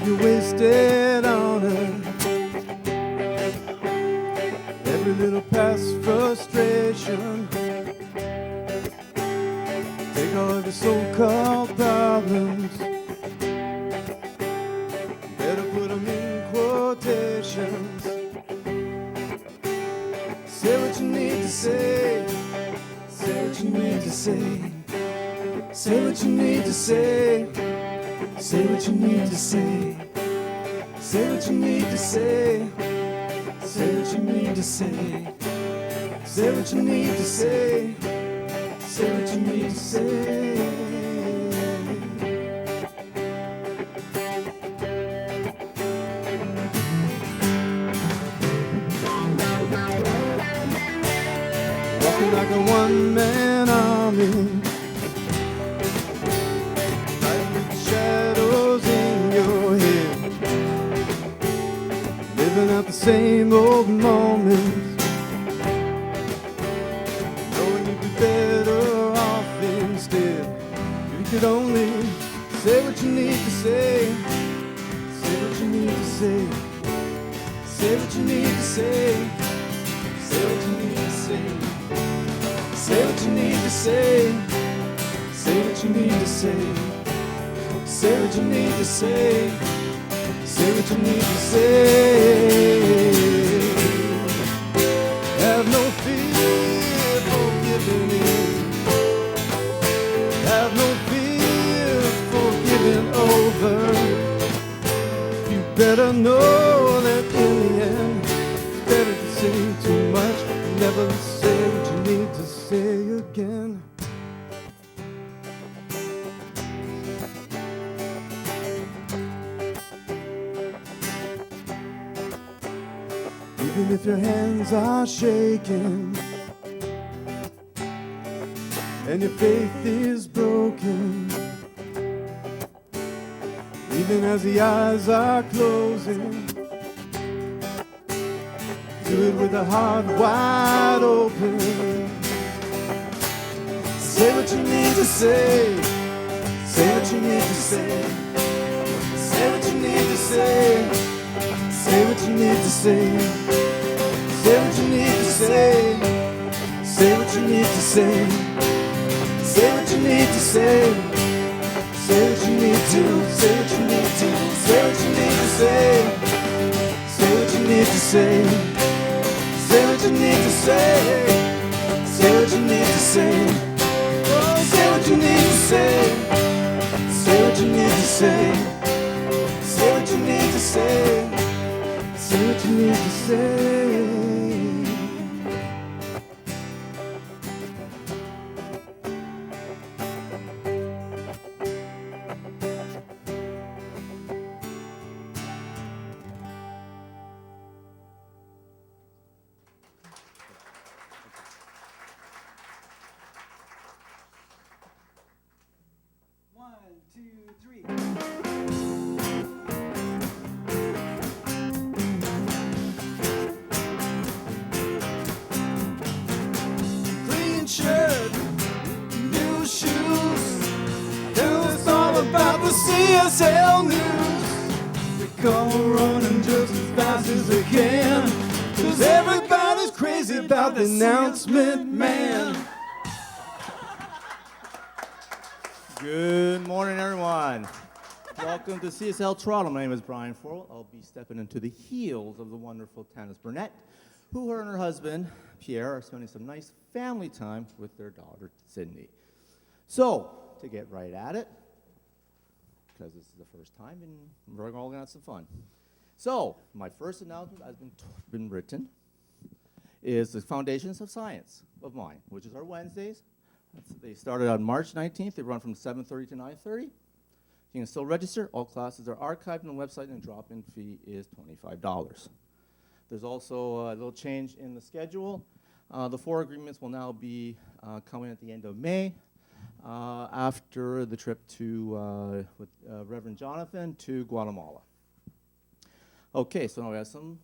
you're wasted on her. Every little past frustration. Take all of your so-called problems. Better put them in quotations. Say what you need to say. Say what you need to say. Say what you need to say. Say what you need to say. Say what you need to say. Say what you need to say. Say what you need to say. Say what you need to say. Walking like a one-man army, fighting with the shadows in your head, living out the same old moments, knowing you'd be better off instead. You could only say what you need to say. Say what you need to say. Say what you need to say. Say what you need to say. Say what you need to say. Say what you need to say. Say what you need to say. Say what you need to say. Have no fear for giving in. Have no fear for giving over. You better know that in the end, it's better to say too much and never say what you need to say again. Even if your hands are shaking and your faith is broken, even as the eyes are closing, do it with a heart wide open. Say what you need to say. Say what you need to say. Say what you need to say. Say what you need to say. Say what you need to say. Say what you need to say. Say what you need to say. Say what you need to. Say what you need to. Say what you need to say. Say what you need to say. Say what you need to say. Say what you need to say. Oh, say what you need to say. Say what you need to say. Say what you need to say. Say what you need to say. One, two, three. Shirt, new shoes. Tell us all about the CSL news. We come running just as fast as they can, 'cause everybody's crazy about the announcement man. Good morning, everyone. Welcome to CSL Toronto. My name is Brian Forwell. I'll be stepping into the heels of the wonderful Tanis Burnett, who her and her husband, Pierre, are spending some nice family time with their daughter, Sydney. So, to get right at it, because this is the first time, and we're all going to have some fun. So, my first announcement has been written, is the Foundations of Science of mine, which is our Wednesdays. They started on March 19th. They run from 7:30 to 9:30. You can still register. All classes are archived on the website, and the drop-in fee is $25. There's also a little change in the schedule. The 4 agreements will now be coming at the end of May after the trip to with Reverend Jonathan to Guatemala. Okay, so now we have some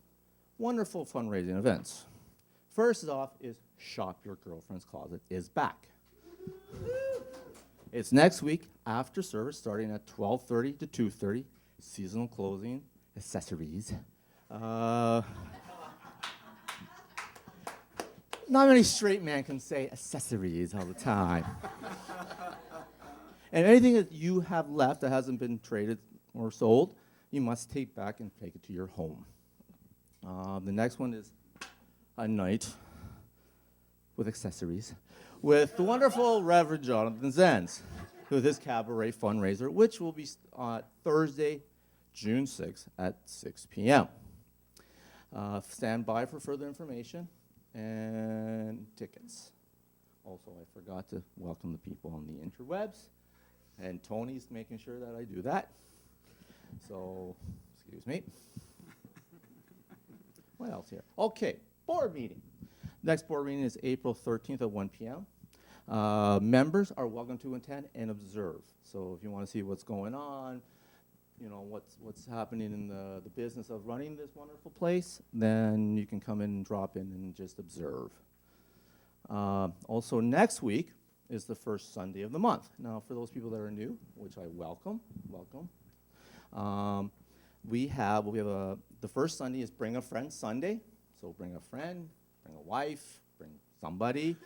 wonderful fundraising events. First off is Shop Your Girlfriend's Closet is back. It's next week after service, starting at 12:30 to 2:30. seasonal clothing, accessories. Not many straight men can say accessories all the time. And anything that you have left that hasn't been traded or sold, you must take back and take it to your home. The next one is a night with accessories with the wonderful Reverend Jonathan Zenz with his cabaret fundraiser, which will be on Thursday, June 6th at 6 p.m. Stand by for further information and tickets. Also, I forgot to welcome the people on the interwebs, and Tony's making sure that I do that. So, excuse me. What else here? Okay, board meeting. Next board meeting is April 13th at 1 p.m. Members are welcome to attend and observe. So if you want to see what's going on, you know, what's happening in the business of running this wonderful place, then you can come in and drop in and just observe. Also next week is the first Sunday of the month. Now for those people that are new, which I welcome, the first Sunday is Bring a Friend Sunday. So bring a friend, bring a wife, bring somebody.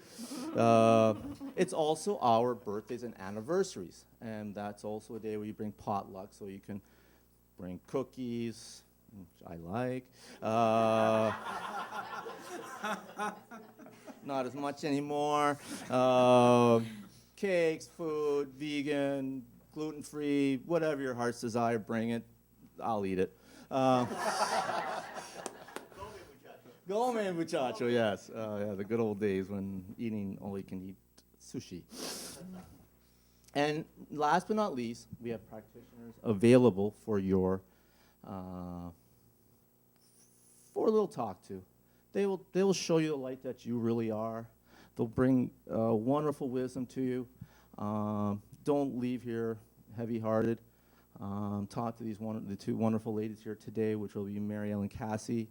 It's also our birthdays and anniversaries. And that's also a day where you bring potluck, so you can bring cookies, which I like. Not as much anymore. Cakes, food, vegan, gluten-free, whatever your heart's desire, bring it. I'll eat it. Gome muchacho, yes. Yeah, the good old days when eating all you can eat sushi. And last but not least, we have practitioners available for your for a little talk to. They will show you the light that you really are. They'll bring wonderful wisdom to you. Don't leave here heavy-hearted. Talk to the two wonderful ladies here today, which will be Mary Ellen Cassie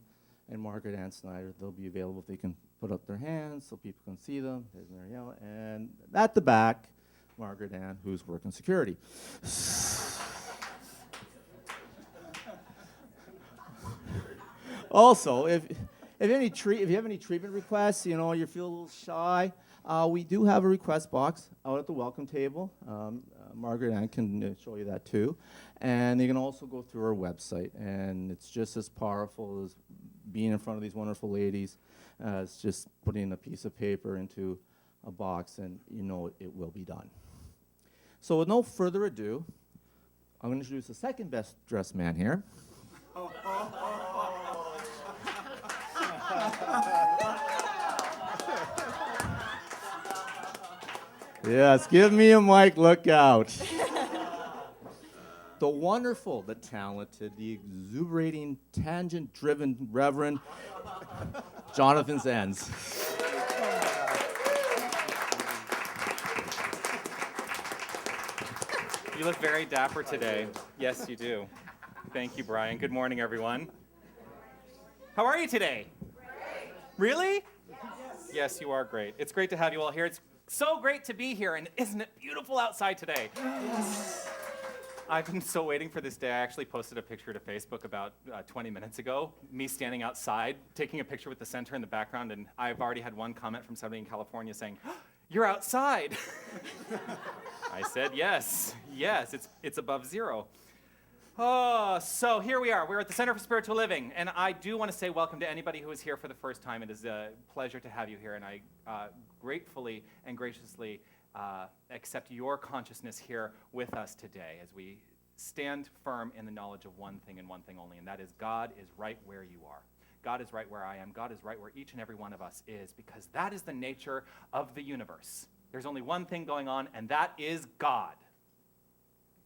and Margaret Ann Snyder. They'll be available if they can put up their hands so people can see them. There's Mary Ellen. And at the back, Margaret Ann, who's working security. Also, if you have any treatment requests, you know, you feel a little shy, we do have a request box out at the welcome table. Margaret Ann can show you that too. And you can also go through our website, and it's just as powerful as being in front of these wonderful ladies as just putting a piece of paper into a box, and you know it will be done. So with no further ado, I'm going to introduce the second best dressed man here. Yes, give me a mic, look out. The wonderful, the talented, the exuberating, tangent-driven Reverend Jonathan Zenz. You look very dapper today. Yes, you do. Thank you, Brian. Good morning, everyone. How are you today? Great. Really? Yes, you are great. It's great to have you all here. It's so great to be here, and isn't it beautiful outside today? I've been so waiting for this day. I actually posted a picture to Facebook about 20 minutes ago, me standing outside, taking a picture with the center in the background, and I've already had one comment from somebody in California saying, "You're outside." I said, yes, it's above zero. Oh, so here we are. We're at the Center for Spiritual Living, and I do want to say welcome to anybody who is here for the first time. It is a pleasure to have you here, and I gratefully and graciously accept your consciousness here with us today as we stand firm in the knowledge of one thing and one thing only, and that is God is right where you are. God is right where I am. God is right where each and every one of us is, because that is the nature of the universe. There's only one thing going on, and that is God.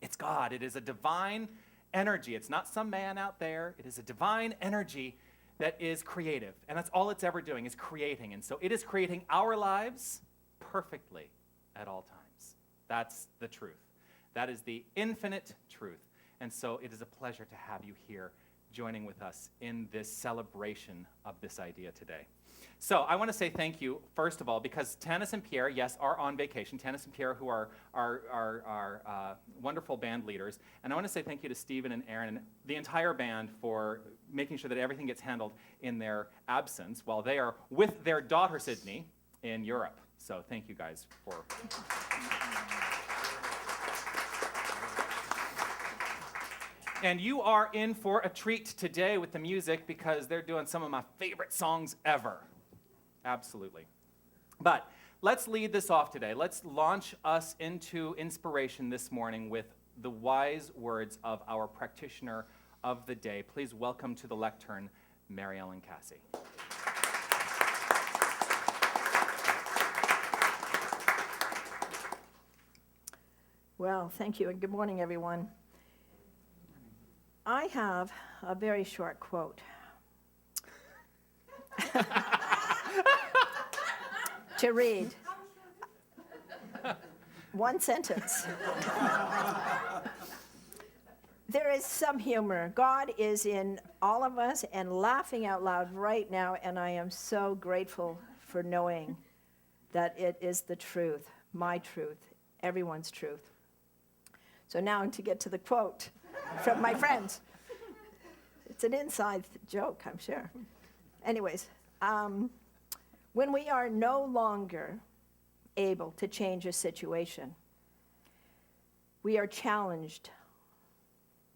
It's God. It is a divine energy. It's not some man out there. It is a divine energy that is creative, and that's all it's ever doing is creating, and so it is creating our lives perfectly at all times. That's the truth. That is the infinite truth, and so it is a pleasure to have you here joining with us in this celebration of this idea today. So I want to say thank you, first of all, because Tanis and Pierre, yes, are on vacation. Tanis and Pierre, who are wonderful band leaders. And I want to say thank you to Stephen and Aaron and the entire band for making sure that everything gets handled in their absence while they are with their daughter, Sydney, in Europe. So thank you guys for... And you are in for a treat today with the music because they're doing some of my favorite songs ever. Absolutely. But let's lead this off today. Let's launch us into inspiration this morning with the wise words of our practitioner of the day. Please welcome to the lectern, Mary Ellen Cassie. Well, thank you, and good morning, everyone. I have a very short quote. To read. One sentence. There is some humor. God is in all of us and laughing out loud right now, and I am so grateful for knowing that it is the truth, my truth, everyone's truth. So now to get to the quote from my friends. It's an inside joke, I'm sure. Anyways, when we are no longer able to change a situation, we are challenged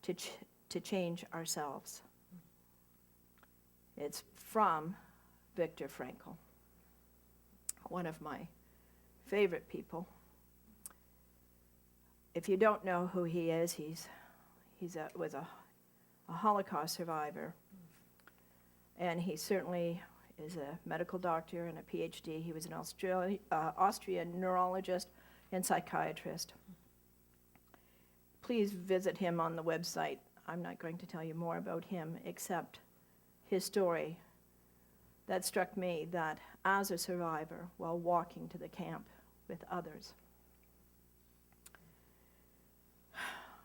to change ourselves. It's from Viktor Frankl, one of my favorite people. If you don't know who he is, he was a Holocaust survivor, and he certainly is a medical doctor and a PhD. He was an Austrian neurologist and psychiatrist. Please visit him on the website. I'm not going to tell you more about him except his story that struck me, that as a survivor, while walking to the camp with others,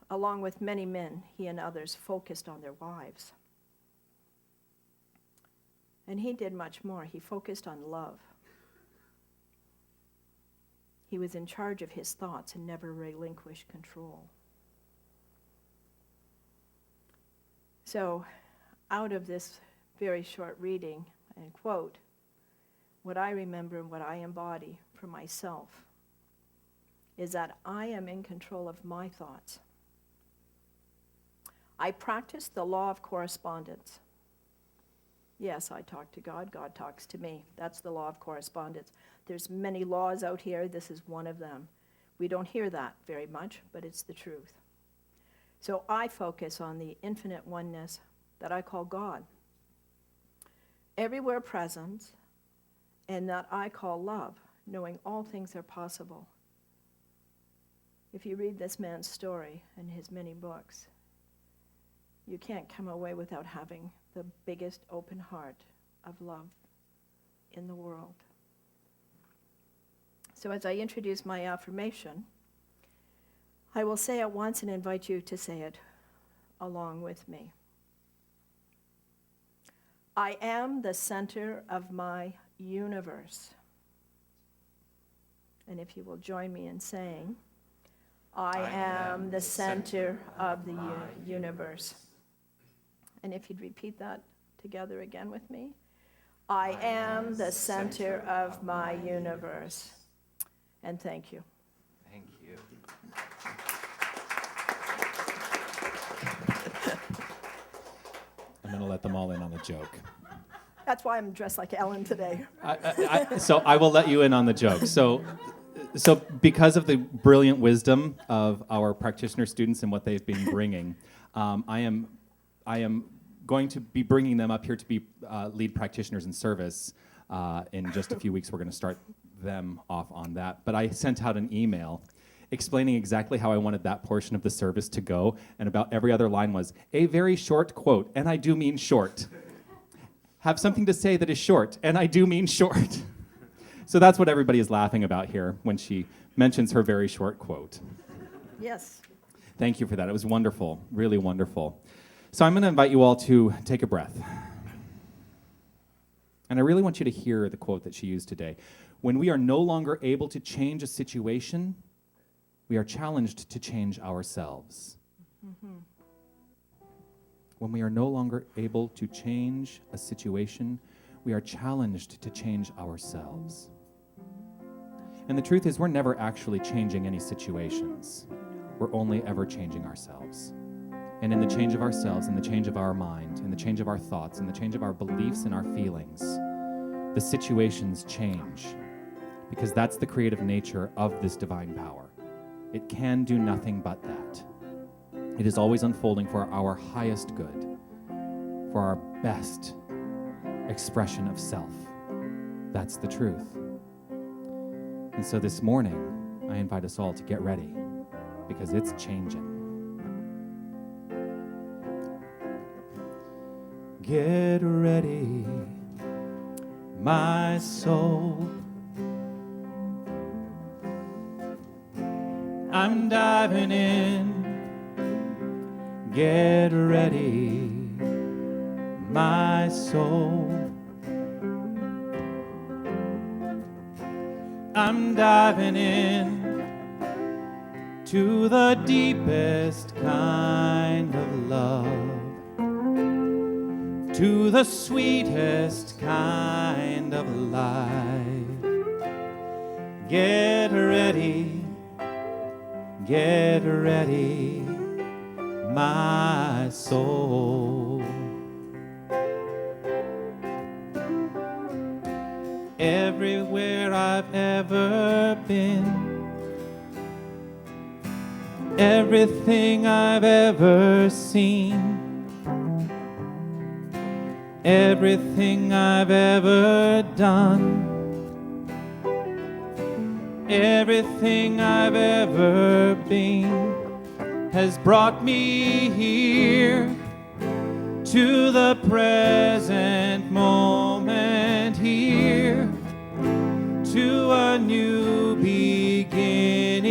along with many men, he and others focused on their wives. And he did much more. He focused on love. He was in charge of his thoughts and never relinquished control. So, out of this very short reading and quote, what I remember and what I embody for myself is that I am in control of my thoughts. I practice the law of correspondence. Yes, I talk to God, God talks to me. That's the law of correspondence. There's many laws out here, this is one of them. We don't hear that very much, but it's the truth. So I focus on the infinite oneness that I call God, everywhere present, and that I call love, knowing all things are possible. If you read this man's story and his many books, you can't come away without having the biggest open heart of love in the world. So as I introduce my affirmation, I will say it once and invite you to say it along with me. I am the center of my universe. And if you will join me in saying, I am the center of the universe. And if you'd repeat that together again with me. I am the center of my universe. And thank you. Thank you. I'm going to let them all in on the joke. That's why I'm dressed like Ellen today. So I will let you in on the joke. So because of the brilliant wisdom of our practitioner students and what they've been bringing, I am going to be bringing them up here to be lead practitioners in service. In just a few weeks, we're going to start them off on that. But I sent out an email explaining exactly how I wanted that portion of the service to go, and about every other line was, a very short quote, and I do mean short. Have something to say that is short, and I do mean short. So that's what everybody is laughing about here when she mentions her very short quote. Yes. Thank you for that. It was wonderful, really wonderful. So I'm going to invite you all to take a breath. And I really want you to hear the quote that she used today. When we are no longer able to change a situation, we are challenged to change ourselves. When we are no longer able to change a situation, we are challenged to change ourselves. And the truth is, we're never actually changing any situations. We're only ever changing ourselves. And in the change of ourselves, in the change of our mind, in the change of our thoughts, in the change of our beliefs and our feelings, the situations change. Because that's the creative nature of this divine power. It can do nothing but that. It is always unfolding for our highest good, for our best expression of self. That's the truth. And so this morning, I invite us all to get ready, because it's changing. Get ready, my soul. I'm diving in. Get ready, my soul. I'm diving in to the deepest kind of love, to the sweetest kind of life. Get ready, my soul. Everywhere I've ever been, everything I've ever seen, everything I've ever done, everything I've ever been has brought me here to the present moment, here to a new beginning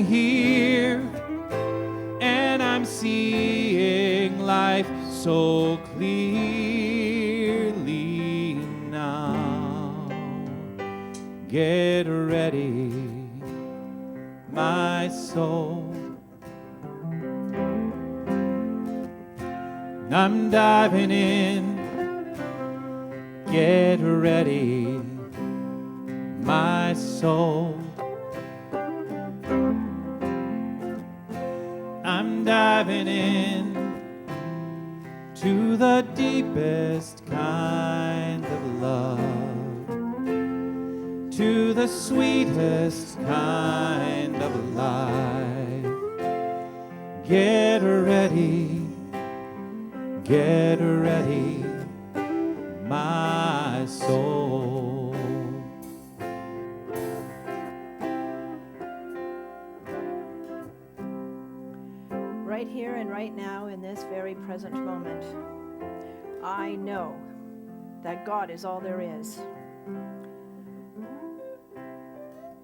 here, and I'm seeing life so clearly now. Get ready, my soul. I'm diving in. Get ready, my soul. I'm diving in to the deepest kind of love, to the sweetest kind of life. Get ready, my soul. Right here and right now, in this very present moment, I know that God is all there is.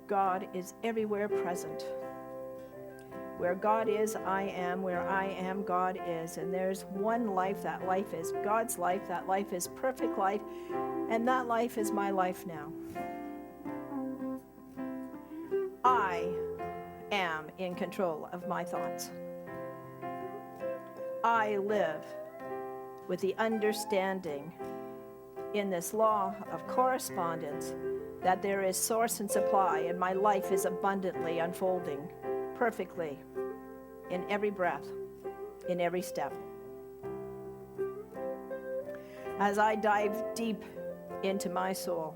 God is everywhere present. Where God is, I am. Where I am, God is. And there's one life. That life is God's life. That life is perfect life. And that life is my life now. I am in control of my thoughts. I live with the understanding in this law of correspondence that there is source and supply, and my life is abundantly unfolding perfectly in every breath, in every step. As I dive deep into my soul,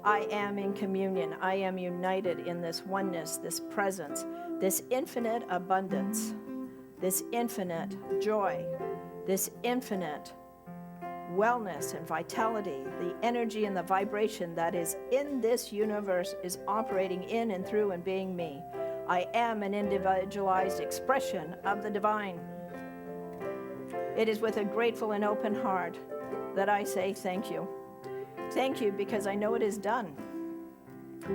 I am in communion. I am united in this oneness, this presence, this infinite abundance, this infinite joy, this infinite wellness and vitality. The energy and the vibration that is in this universe is operating in and through and being me. I am an individualized expression of the divine. It is with a grateful and open heart that I say thank you. Thank you because I know it is done.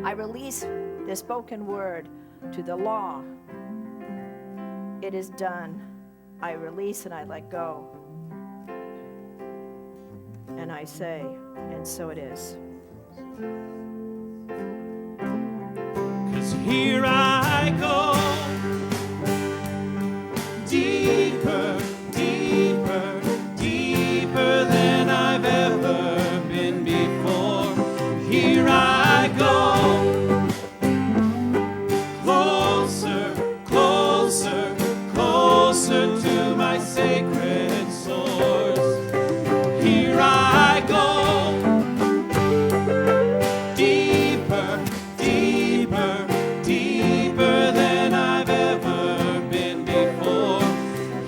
I release the spoken word to the law. It is done. I release and I let go. And I say, and so it is. 'Cause here I go, deeper, deeper, deeper than I've ever been before. Here I go, closer, closer, closer to my sacred source. Here I go, deeper, deeper, deeper than I've ever been before.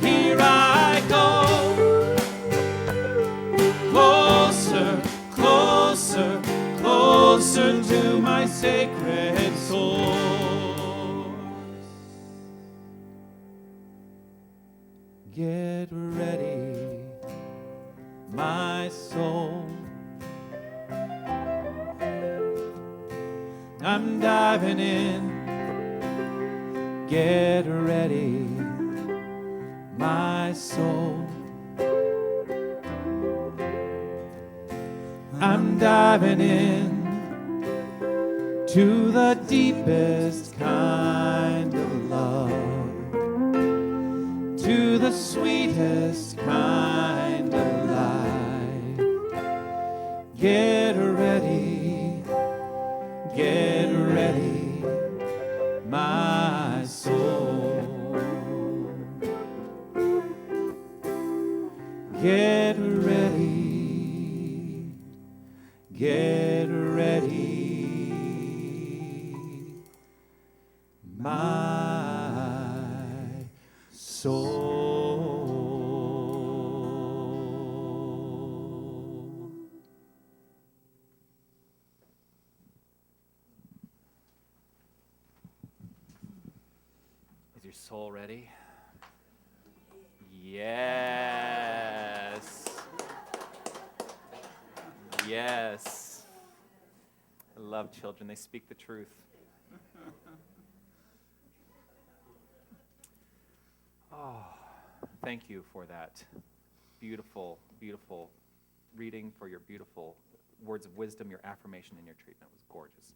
Here I go, closer, closer, closer to my sacred source. Get ready, my soul. I'm diving in. Get ready, my soul. I'm diving in to the deepest kind of love, to the sweetest kind of life. Get ready, my soul. Get ready, my soul. Is your soul ready? Yes. Yes. I love children. They speak the truth. Oh, thank you for that beautiful, beautiful reading, for your beautiful words of wisdom. Your affirmation and your treatment was gorgeous.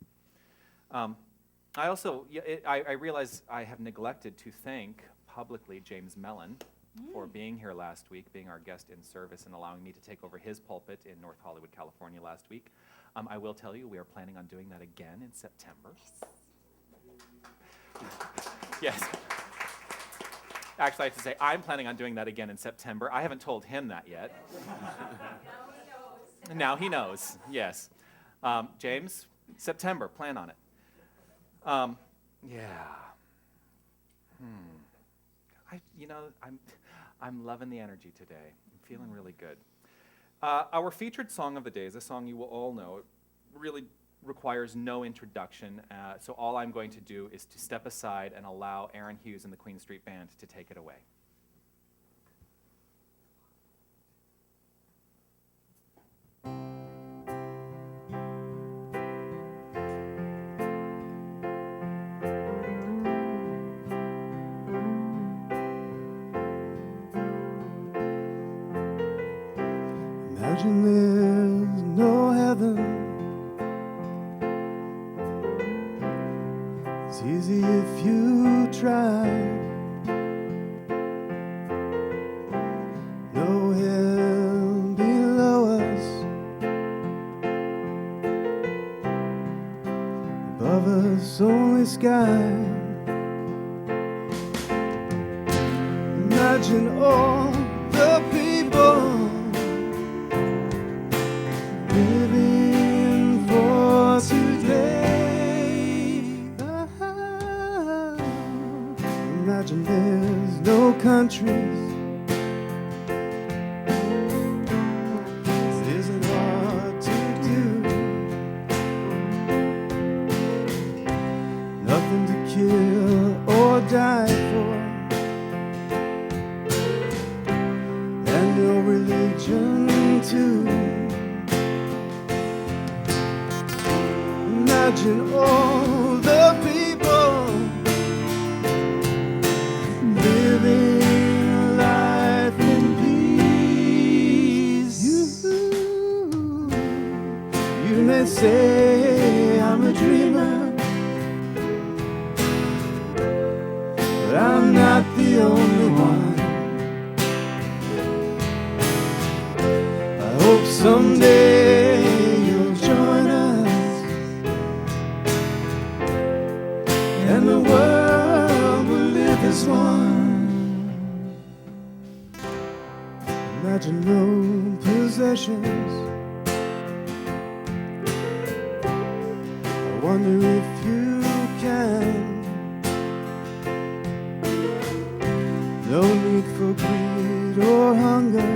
I also, I realize I have neglected to thank publicly James Mellon for being here last week, being our guest in service, and allowing me to take over his pulpit in North Hollywood, California last week. I will tell you, we are planning on doing that again in September. Yes. Actually, I have to say, I'm planning on doing that again in September. I haven't told him that yet. Now he knows, yes. James, September, plan on it. Yeah. I'm loving the energy today. I'm feeling really good. Our featured song of the day is a song you will all know. It really requires no introduction, so all I'm going to do is to step aside and allow Aaron Hughes and the Queen Street Band to take it away. Imagine there's no heaven. It's easy if you try. No hell below us. Above us only sky. Imagine all the people living for today. Imagine there's no countries. This isn't hard to do. Nothing to kill or die for, and no religion too. Imagine all the people living life say I'm a dreamer, but I'm not the only one. I hope someday you'll join us, and the world will live as one. Imagine no possessions. I wonder if you can. No need for greed or hunger.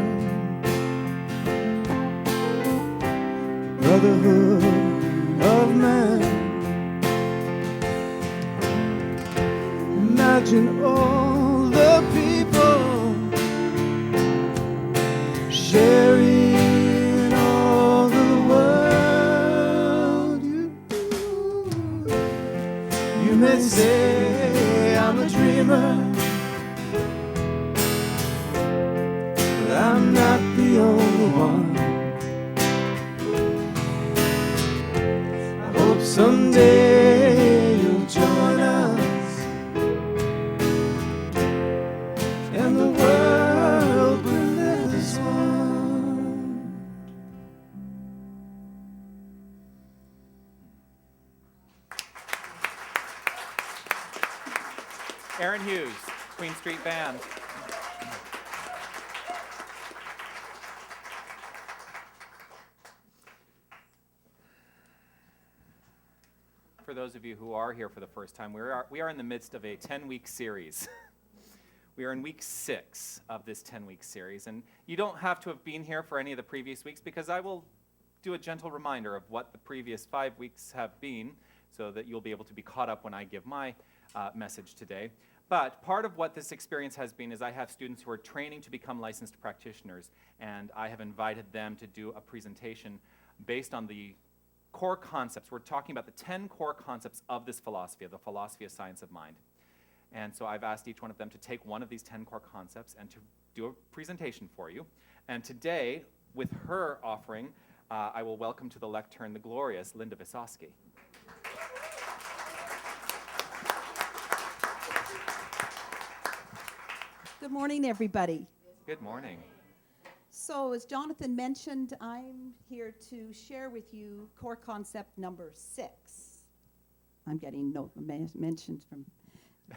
Brotherhood of man. Imagine all the people sharing all the world. You may say I'm a dreamer, but I'm not the only one. I hope someday you'll join us, and the world will live as one. Aaron Hughes, Queen Street Band. For those of you who are here for the first time, we are in the midst of a 10-week series. We are in week 6 of this 10-week series, and you don't have to have been here for any of the previous weeks, because I will do a gentle reminder of what the previous 5 weeks have been, so that you'll be able to be caught up when I give my message today. But part of what this experience has been is I have students who are training to become licensed practitioners, and I have invited them to do a presentation based on the core concepts. We're talking about the 10 core concepts of this philosophy, of the philosophy of science of mind. And so I've asked each one of them to take one of these 10 core concepts and to do a presentation for you. And today, with her offering, I will welcome to the lectern the glorious Linda Visosky. Good morning, everybody. Good morning. So, as Jonathan mentioned, I'm here to share with you core concept number 6. I'm getting mentions from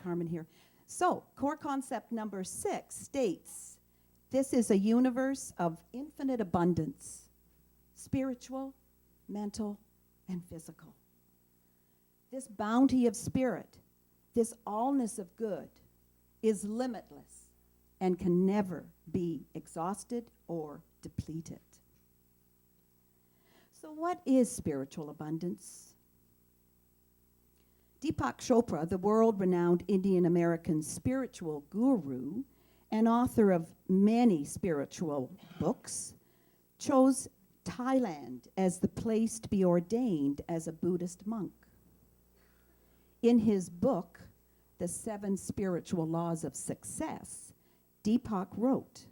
Carmen here. So, core concept number 6 states, this is a universe of infinite abundance, spiritual, mental, and physical. This bounty of spirit, this allness of good, is limitless and can never be exhausted or depleted. So what is spiritual abundance? Deepak Chopra, the world-renowned Indian-American spiritual guru and author of many spiritual books, chose Thailand as the place to be ordained as a Buddhist monk. In his book, The 7 Spiritual Laws of Success, Deepak wrote,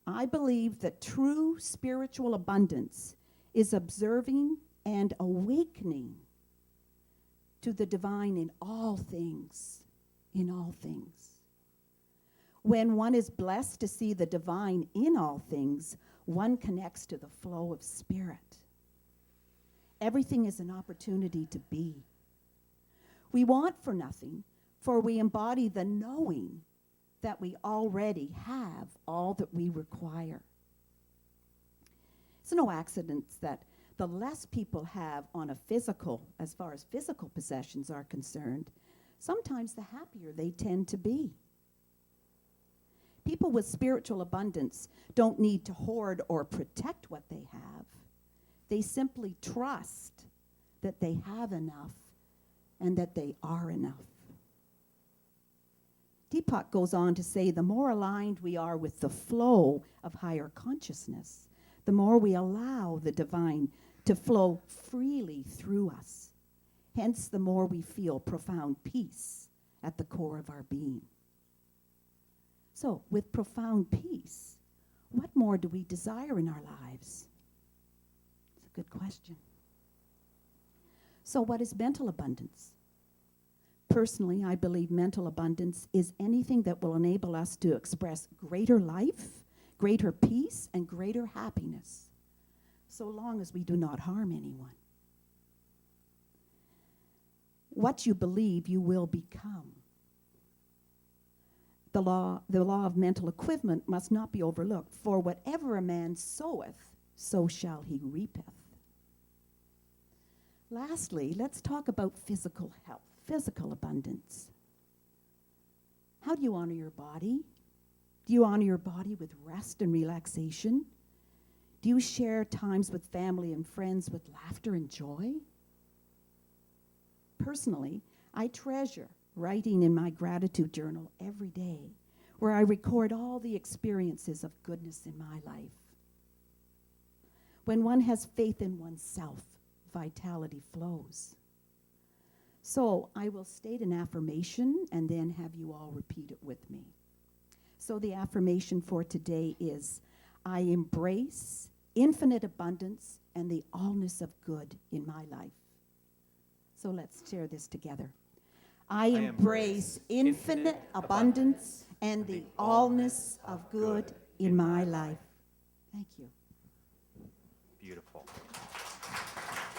I believe that true spiritual abundance is observing and awakening to the divine in all things, in all things. When one is blessed to see the divine in all things, one connects to the flow of spirit. Everything is an opportunity to be. We want for nothing, for we embody the knowing that we already have all that we require. It's no accident that the less people have on a physical, as far as physical possessions are concerned, sometimes the happier they tend to be. People with spiritual abundance don't need to hoard or protect what they have. They simply trust that they have enough and that they are enough. Deepak goes on to say, the more aligned we are with the flow of higher consciousness, the more we allow the divine to flow freely through us. Hence, the more we feel profound peace at the core of our being. So, with profound peace, what more do we desire in our lives? It's a good question. So what is mental abundance? Personally, I believe mental abundance is anything that will enable us to express greater life, greater peace, and greater happiness, so long as we do not harm anyone. What you believe, you will become. The law of mental equivalent must not be overlooked, for whatever a man soweth, so shall he reapeth. Lastly, let's talk about physical health, physical abundance. How do you honor your body? Do you honor your body with rest and relaxation? Do you share times with family and friends with laughter and joy? Personally, I treasure writing in my gratitude journal every day, where I record all the experiences of goodness in my life. When one has faith in oneself, vitality flows. So I will state an affirmation and then have you all repeat it with me. So the affirmation for today is, I embrace infinite abundance and the allness of good in my life. So let's share this together. I embrace infinite abundance and the allness of good in my life. Thank you. Beautiful.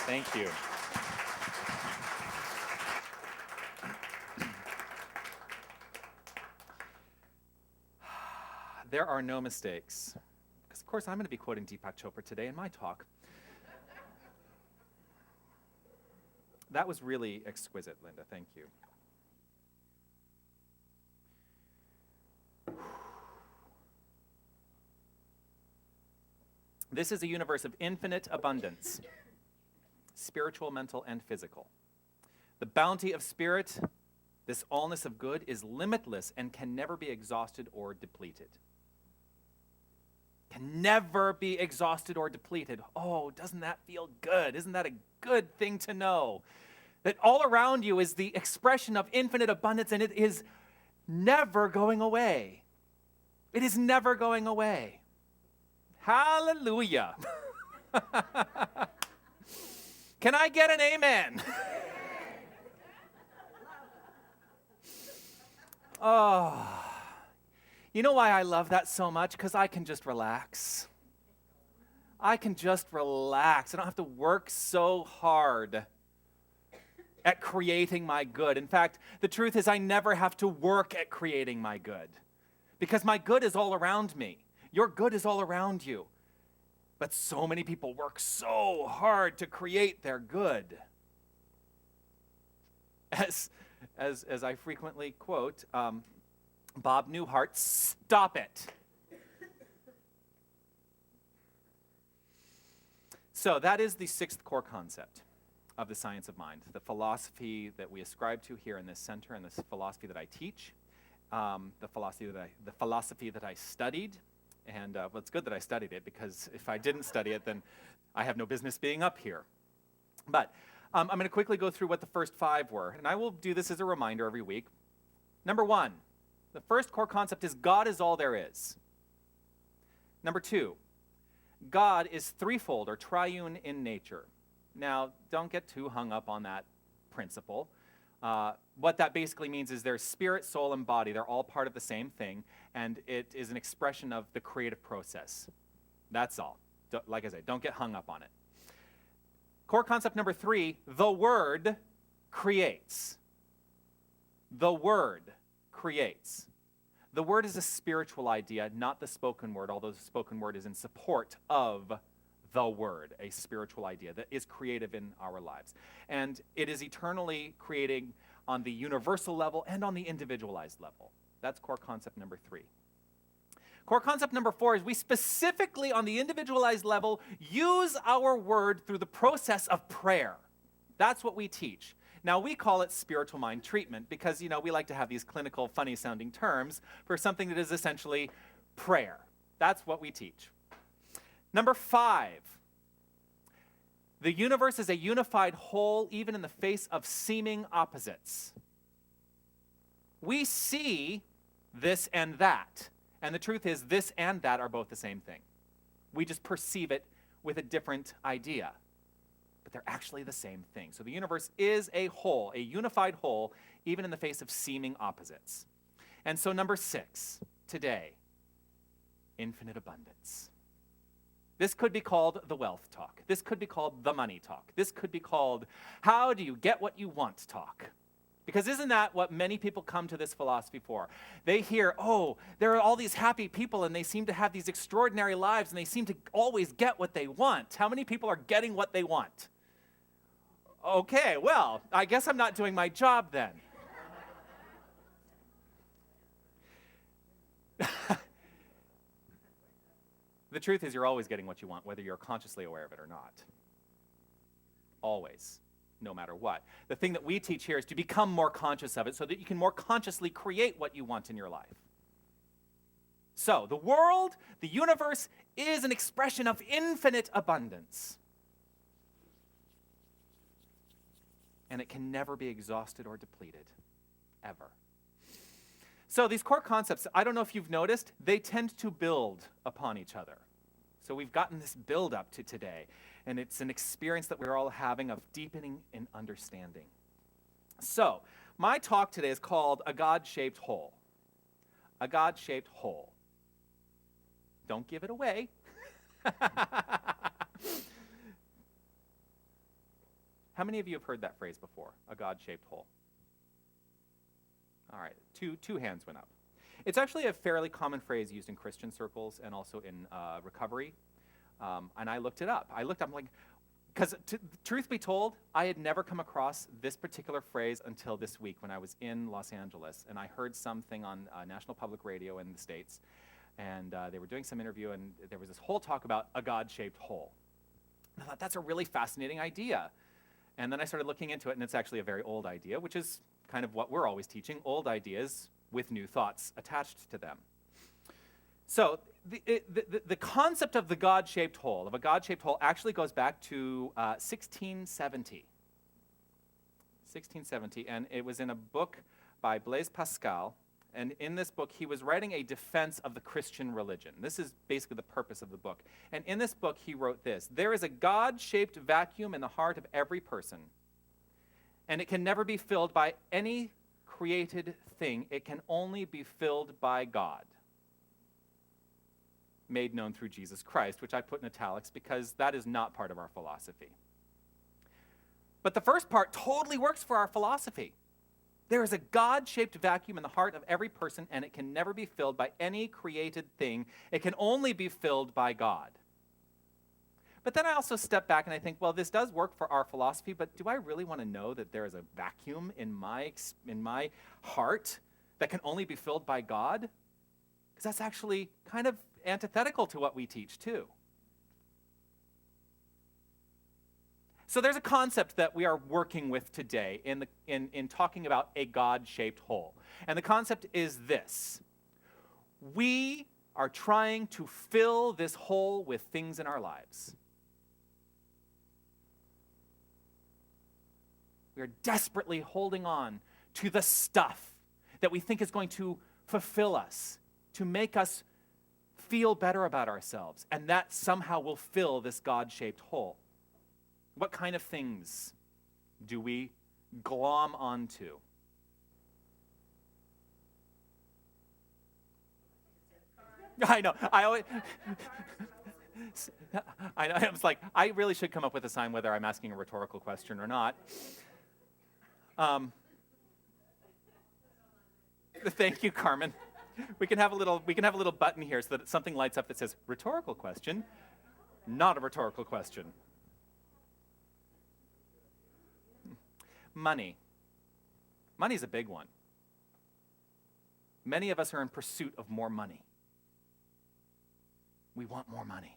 Thank you. There are no mistakes. Because, of course, I'm going to be quoting Deepak Chopra today in my talk. That was really exquisite, Linda. Thank you. This is a universe of infinite abundance, spiritual, mental, and physical. The bounty of spirit, this allness of good, is limitless and can never be exhausted or depleted. Can never be exhausted or depleted. Oh, doesn't that feel good? Isn't that a good thing to know? That all around you is the expression of infinite abundance, and it is never going away. It is never going away. Hallelujah. Can I get an amen? Oh, you know why I love that so much? Because I can just relax. I can just relax. I don't have to work so hard at creating my good. In fact, the truth is I never have to work at creating my good, because my good is all around me. Your good is all around you. But so many people work so hard to create their good. As I frequently quote, Bob Newhart, stop it. So that is the sixth core concept of the science of mind, the philosophy that we ascribe to here in this center, and this philosophy that I teach, the philosophy that I studied. And well, it's good that I studied it, because if I didn't study it, then I have no business being up here. But I'm going to quickly go through what the first five were, and I will do this as a reminder every week. Number one, the first core concept is God is all there is. Number two, God is threefold or triune in nature. Now, don't get too hung up on that principle. What that basically means is there's spirit, soul, and body. They're all part of the same thing, and it is an expression of the creative process. That's all. Like I said, don't get hung up on it. Core concept number three, the Word creates. The Word creates. The Word is a spiritual idea, not the spoken word, although the spoken word is in support of the Word, a spiritual idea that is creative in our lives. And it is eternally creating on the universal level and on the individualized level. That's core concept number three. Core concept number four is we specifically, on the individualized level, use our word through the process of prayer. That's what we teach. Now, we call it spiritual mind treatment because, we like to have these clinical, funny-sounding terms for something that is essentially prayer. That's what we teach. Number five, the universe is a unified whole, even in the face of seeming opposites. We see this and that, and the truth is this and that are both the same thing. We just perceive it with a different idea. but they're actually the same thing. So the universe is a whole, a unified whole, even in the face of seeming opposites. And so number 6, today, infinite abundance. This could be called the wealth talk. This could be called the money talk. This could be called how do you get what you want talk. Because isn't that what many people come to this philosophy for? They hear, oh, there are all these happy people and they seem to have these extraordinary lives and they seem to always get what they want. How many people are getting what they want? Okay, well, I guess I'm not doing my job then. The truth is you're always getting what you want, whether you're consciously aware of it or not. Always. No matter what. The thing that we teach here is to become more conscious of it so that you can more consciously create what you want in your life. So, the world, the universe, is an expression of infinite abundance. And it can never be exhausted or depleted, ever. So, these core concepts, I don't know if you've noticed, they tend to build upon each other. So we've gotten this build up to today, and it's an experience that we're all having of deepening in understanding. So, my talk today is called A God-Shaped Whole. A God-Shaped Whole. Don't give it away. How many of you have heard that phrase before? A God-shaped whole. All right, two hands went up. It's actually a fairly common phrase used in Christian circles and also in recovery. And I looked it up. I'm like, because truth be told, I had never come across this particular phrase until this week when I was in Los Angeles. And I heard something on National Public Radio in the States. And they were doing some interview, and there was this whole talk about a God-shaped hole. And I thought, that's a really fascinating idea. And then I started looking into it, and it's actually a very old idea, which is kind of what we're always teaching, old ideas with new thoughts attached to them. So the concept of the God-shaped hole, of a God-shaped hole, actually goes back to 1670. 1670, and it was in a book by Blaise Pascal, and in this book, he was writing a defense of the Christian religion. This is basically the purpose of the book. And in this book, he wrote this: there is a God-shaped vacuum in the heart of every person, and it can never be filled by any created thing. It can only be filled by God, made known through Jesus Christ, which I put in italics because that is not part of our philosophy. But the first part totally works for our philosophy. There is a God-shaped vacuum in the heart of every person, and it can never be filled by any created thing. It can only be filled by God. But then I also step back and I think, well, this does work for our philosophy, but do I really want to know that there is a vacuum in my heart that can only be filled by God? Because that's actually kind of antithetical to what we teach, too. So there's a concept that we are working with today in talking about a God-shaped hole. And the concept is this: we are trying to fill this hole with things in our lives. We are desperately holding on to the stuff that we think is going to fulfill us, to make us feel better about ourselves, and that somehow will fill this God-shaped hole. What kind of things do we glom onto? I know. I was like, I really should come up with a sign whether I'm asking a rhetorical question or not. Thank you, Carmen. We can have a little button here so that something lights up that says rhetorical question, not a rhetorical question. Money. Money's a big one. Many of us are in pursuit of more money. We want more money.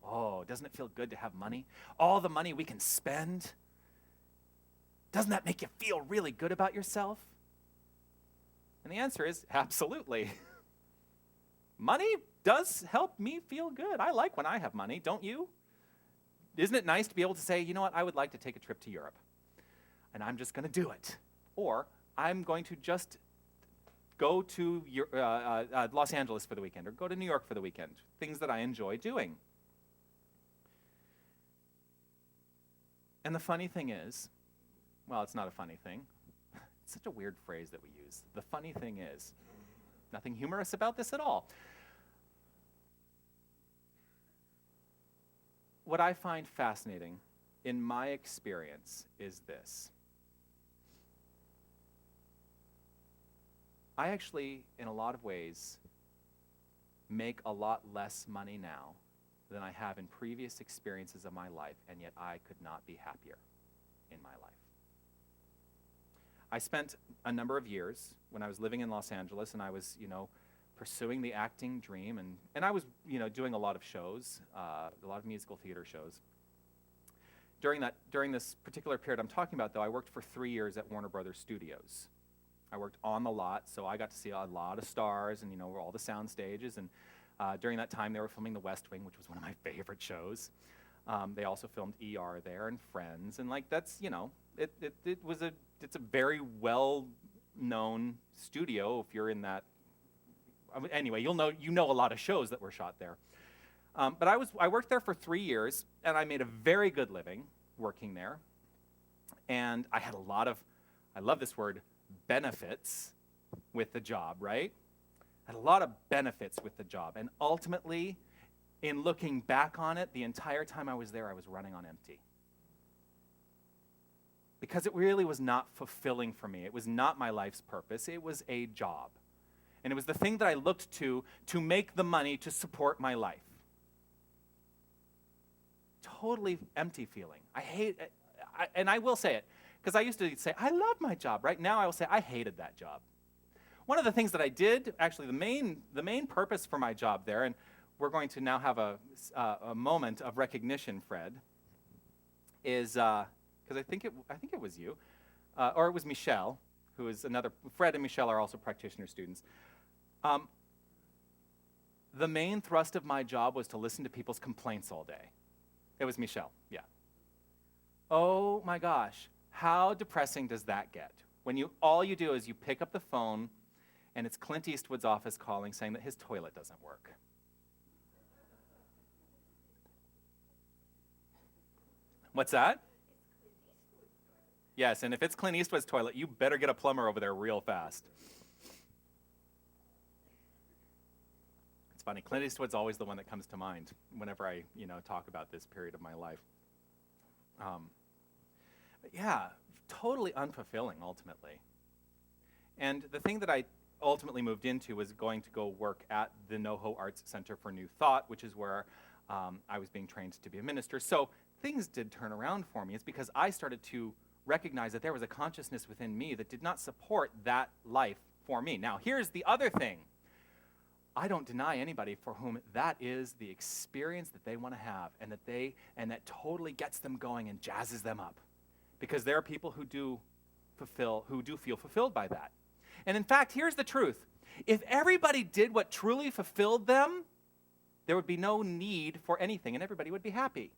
Oh, doesn't it feel good to have money? All the money we can spend. Doesn't that make you feel really good about yourself? And the answer is absolutely. Money does help me feel good. I like when I have money, don't you? Isn't it nice to be able to say, you know what, I would like to take a trip to Europe, and I'm just going to do it. Or I'm going to just go to Los Angeles for the weekend, or go to New York for the weekend, things that I enjoy doing. And the funny thing is, well, it's not a funny thing. It's such a weird phrase that we use. The funny thing is, nothing humorous about this at all. What I find fascinating in my experience is this. I actually, in a lot of ways, make a lot less money now than I have in previous experiences of my life, and yet I could not be happier in my life. I spent a number of years when I was living in Los Angeles, and I was, pursuing the acting dream, and I was, doing a lot of shows, a lot of musical theater shows. During this particular period I'm talking about, though, I worked for 3 years at Warner Brothers Studios. I worked on the lot, so I got to see a lot of stars and, all the sound stages. And during that time, they were filming The West Wing, which was one of my favorite shows. They also filmed ER there and Friends. And, that's, it's a very well-known studio if you're in that. Anyway, you know a lot of shows that were shot there. But I worked there for 3 years, and I made a very good living working there. And I had a lot of, I love this word, benefits with the job, right? I had a lot of benefits with the job. And ultimately, in looking back on it, the entire time I was there, I was running on empty. Because it really was not fulfilling for me. It was not my life's purpose. It was a job. And it was the thing that I looked to make the money to support my life. Totally empty feeling. I hate it. And I will say it, because I used to say, I love my job. Right now I will say, I hated that job. One of the things that I did, actually the main purpose for my job there, and we're going to now have a moment of recognition, Fred, is, because I think it was you, or it was Michelle, who is another, Fred and Michelle are also practitioner students. The main thrust of my job was to listen to people's complaints all day. It was Michelle, yeah. Oh my gosh, how depressing does that get? When all you do is you pick up the phone and it's Clint Eastwood's office calling saying that his toilet doesn't work. What's that? Yes, and if it's Clint Eastwood's toilet, you better get a plumber over there real fast. It's funny, Clint Eastwood's always the one that comes to mind whenever I, talk about this period of my life. But yeah, totally unfulfilling ultimately. And the thing that I ultimately moved into was going to go work at the NoHo Arts Center for New Thought, which is where I was being trained to be a minister. So things did turn around for me. It's because I started to recognize that there was a consciousness within me that did not support that life for me. Now, here's the other thing. I don't deny anybody for whom that is the experience that they want to have, and that totally gets them going and jazzes them up. Because there are people who do feel fulfilled by that. And in fact, here's the truth. If everybody did what truly fulfilled them, there would be no need for anything and everybody would be happy.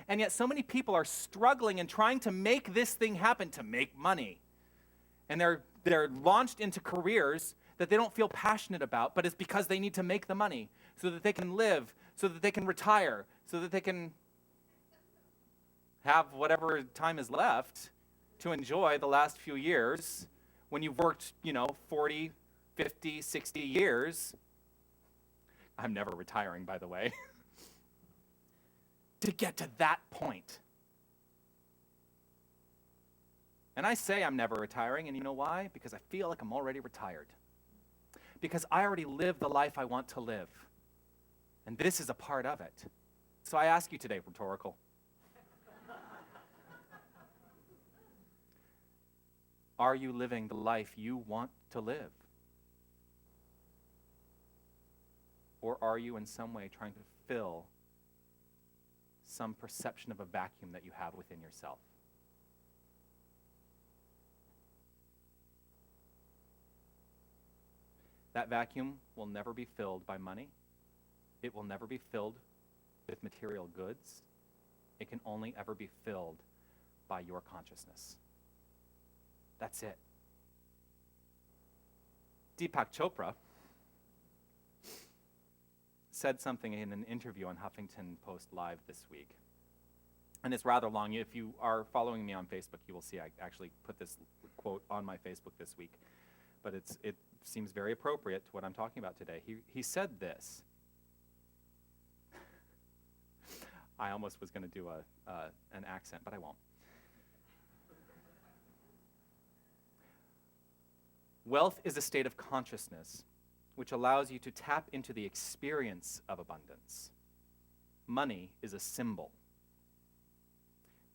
And yet so many people are struggling and trying to make this thing happen, to make money. And they're launched into careers that they don't feel passionate about, but it's because they need to make the money so that they can live, so that they can retire, so that they can have whatever time is left to enjoy the last few years when you've worked, 40, 50, 60 years. I'm never retiring, by the way. To get to that point. And I say I'm never retiring, and you know why? Because I feel like I'm already retired. Because I already live the life I want to live. And this is a part of it. So I ask you today, rhetorical. Are you living the life you want to live? Or are you in some way trying to fill some perception of a vacuum that you have within yourself? That vacuum will never be filled by money. It will never be filled with material goods. It can only ever be filled by your consciousness. That's it. Deepak Chopra said something in an interview on Huffington Post Live this week. and it's rather long. If you are following me on Facebook, you will see I actually put this quote on my Facebook this week. But it seems very appropriate to what I'm talking about today. He said this. I almost was going to do an accent, but I won't. Wealth is a state of consciousness which allows you to tap into the experience of abundance. Money is a symbol.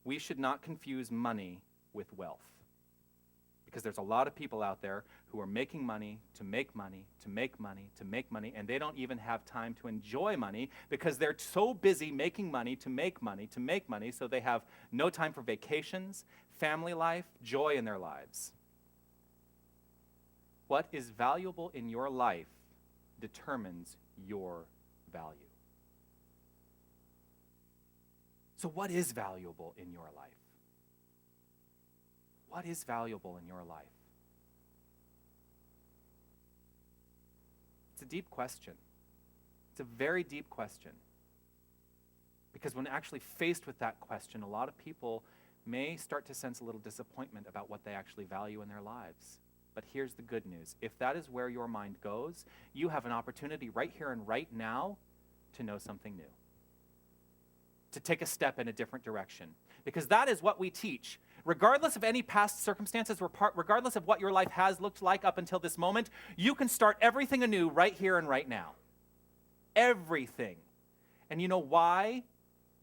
We should not confuse money with wealth, because there's a lot of people out there who are making money to make money to make money to make money, and they don't even have time to enjoy money because they're so busy making money to make money to make money, so they have no time for vacations, family life, joy in their lives. What is valuable in your life determines your value. So what is valuable in your life? What is valuable in your life? It's a deep question. It's a very deep question. Because when actually faced with that question, a lot of people may start to sense a little disappointment about what they actually value in their lives. But here's the good news. If that is where your mind goes, you have an opportunity right here and right now to know something new, to take a step in a different direction. Because that is what we teach. Regardless of any past circumstances, regardless of what your life has looked like up until this moment, you can start everything anew right here and right now. Everything. And you know why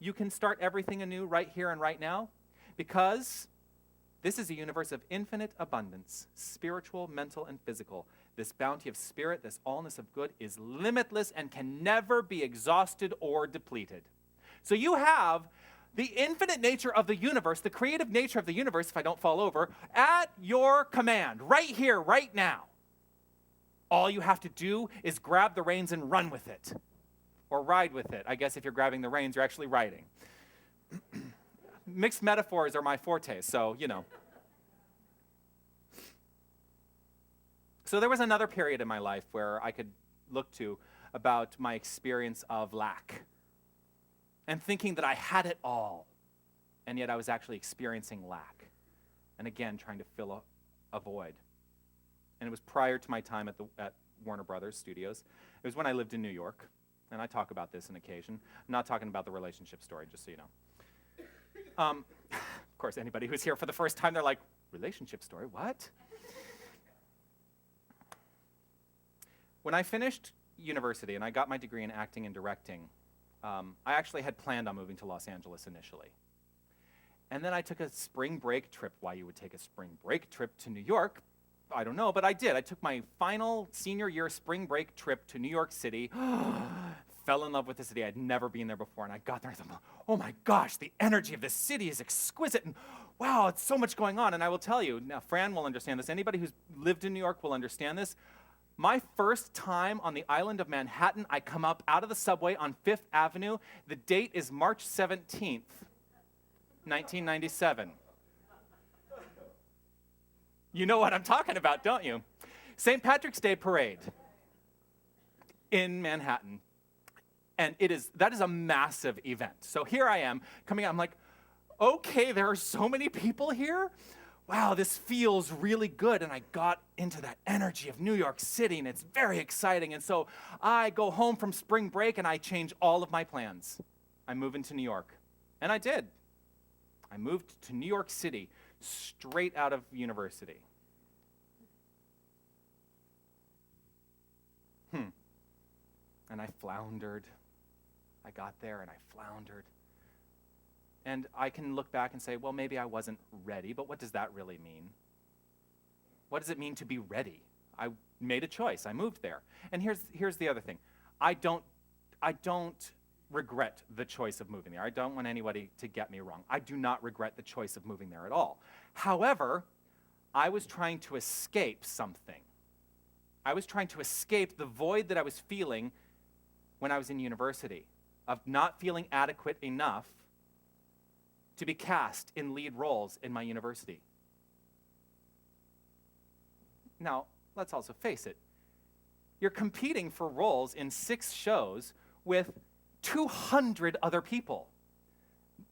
you can start everything anew right here and right now? Because this is a universe of infinite abundance, spiritual, mental, and physical. This bounty of spirit, this allness of good is limitless and can never be exhausted or depleted. So you have the infinite nature of the universe, the creative nature of the universe, if I don't fall over, at your command, right here, right now. All you have to do is grab the reins and run with it, or ride with it. I guess if you're grabbing the reins, you're actually riding. Mixed metaphors are my forte, so, you know. So there was another period in my life where I could look to about my experience of lack and thinking that I had it all, and yet I was actually experiencing lack, and again, trying to fill a void. And it was prior to my time at Warner Brothers Studios. It was when I lived in New York, and I talk about this on occasion. I'm not talking about the relationship story, just so you know. Of course, anybody who's here for the first time, they're like, relationship story, what? When I finished university and I got my degree in acting and directing, I actually had planned on moving to Los Angeles initially. And then I took a spring break trip. Why you would take a spring break trip to New York, I don't know, but I did. I took my final senior year spring break trip to New York City. Fell in love with the city. I'd never been there before, and I got there and thought, oh my gosh, the energy of this city is exquisite, and wow, it's so much going on. And I will tell you, now Fran will understand this, anybody who's lived in New York will understand this. My first time on the island of Manhattan, I come up out of the subway on 5th Avenue. The date is March 17th, 1997. You know what I'm talking about, don't you? St. Patrick's Day Parade in Manhattan. And that is a massive event. So here I am coming out. I'm like, okay, there are so many people here. Wow, this feels really good. And I got into that energy of New York City, and it's very exciting. And so I go home from spring break, and I change all of my plans. I move into New York. And I did. I moved to New York City straight out of university. And I floundered. I got there and I floundered. And I can look back and say, well, maybe I wasn't ready, but what does that really mean? What does it mean to be ready? I made a choice. I moved there. And here's the other thing. I don't regret the choice of moving there. I don't want anybody to get me wrong. I do not regret the choice of moving there at all. However, I was trying to escape something. I was trying to escape the void that I was feeling when I was in university, of not feeling adequate enough to be cast in lead roles in my university. Now, let's also face it. You're competing for roles in 6 shows with 200 other people.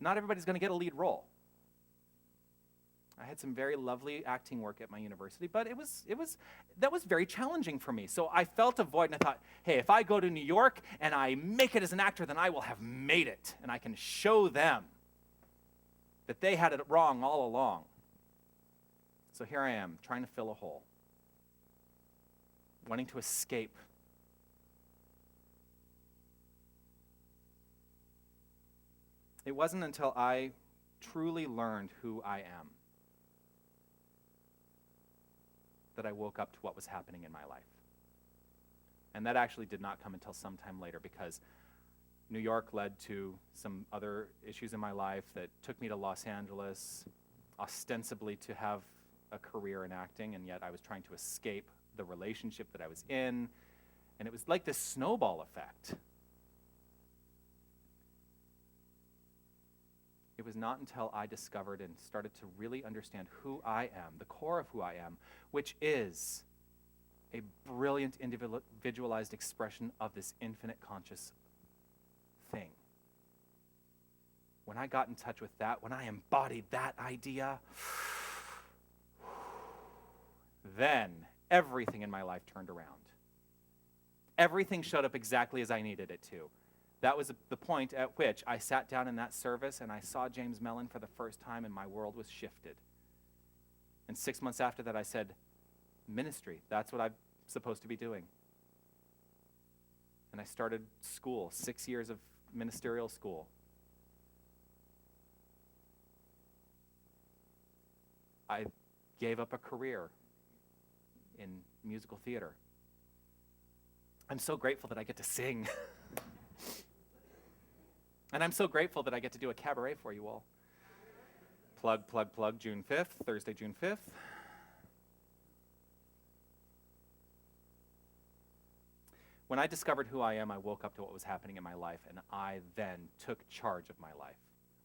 not everybody's going to get a lead role. I had some very lovely acting work at my university, but that was very challenging for me. So I felt a void, and I thought, hey, if I go to New York and I make it as an actor, then I will have made it, and I can show them that they had it wrong all along. So here I am, trying to fill a hole, wanting to escape. It wasn't until I truly learned who I am that I woke up to what was happening in my life. And that actually did not come until some time later, because New York led to some other issues in my life that took me to Los Angeles, ostensibly to have a career in acting, and yet I was trying to escape the relationship that I was in. And it was like this snowball effect. It was not until I discovered and started to really understand who I am, the core of who I am, which is a brilliant individualized expression of this infinite conscious thing. When I got in touch with that, when I embodied that idea, then everything in my life turned around. Everything showed up exactly as I needed it to. That was the point at which I sat down in that service and I saw James Mellon for the first time, and my world was shifted. And 6 months after that, I said, ministry, that's what I'm supposed to be doing. And I started school, 6 years of ministerial school. I gave up a career in musical theater. I'm so grateful that I get to sing. And I'm so grateful that I get to do a cabaret for you all. Plug, plug, plug, June 5th, Thursday, June 5th. When I discovered who I am, I woke up to what was happening in my life, and I then took charge of my life.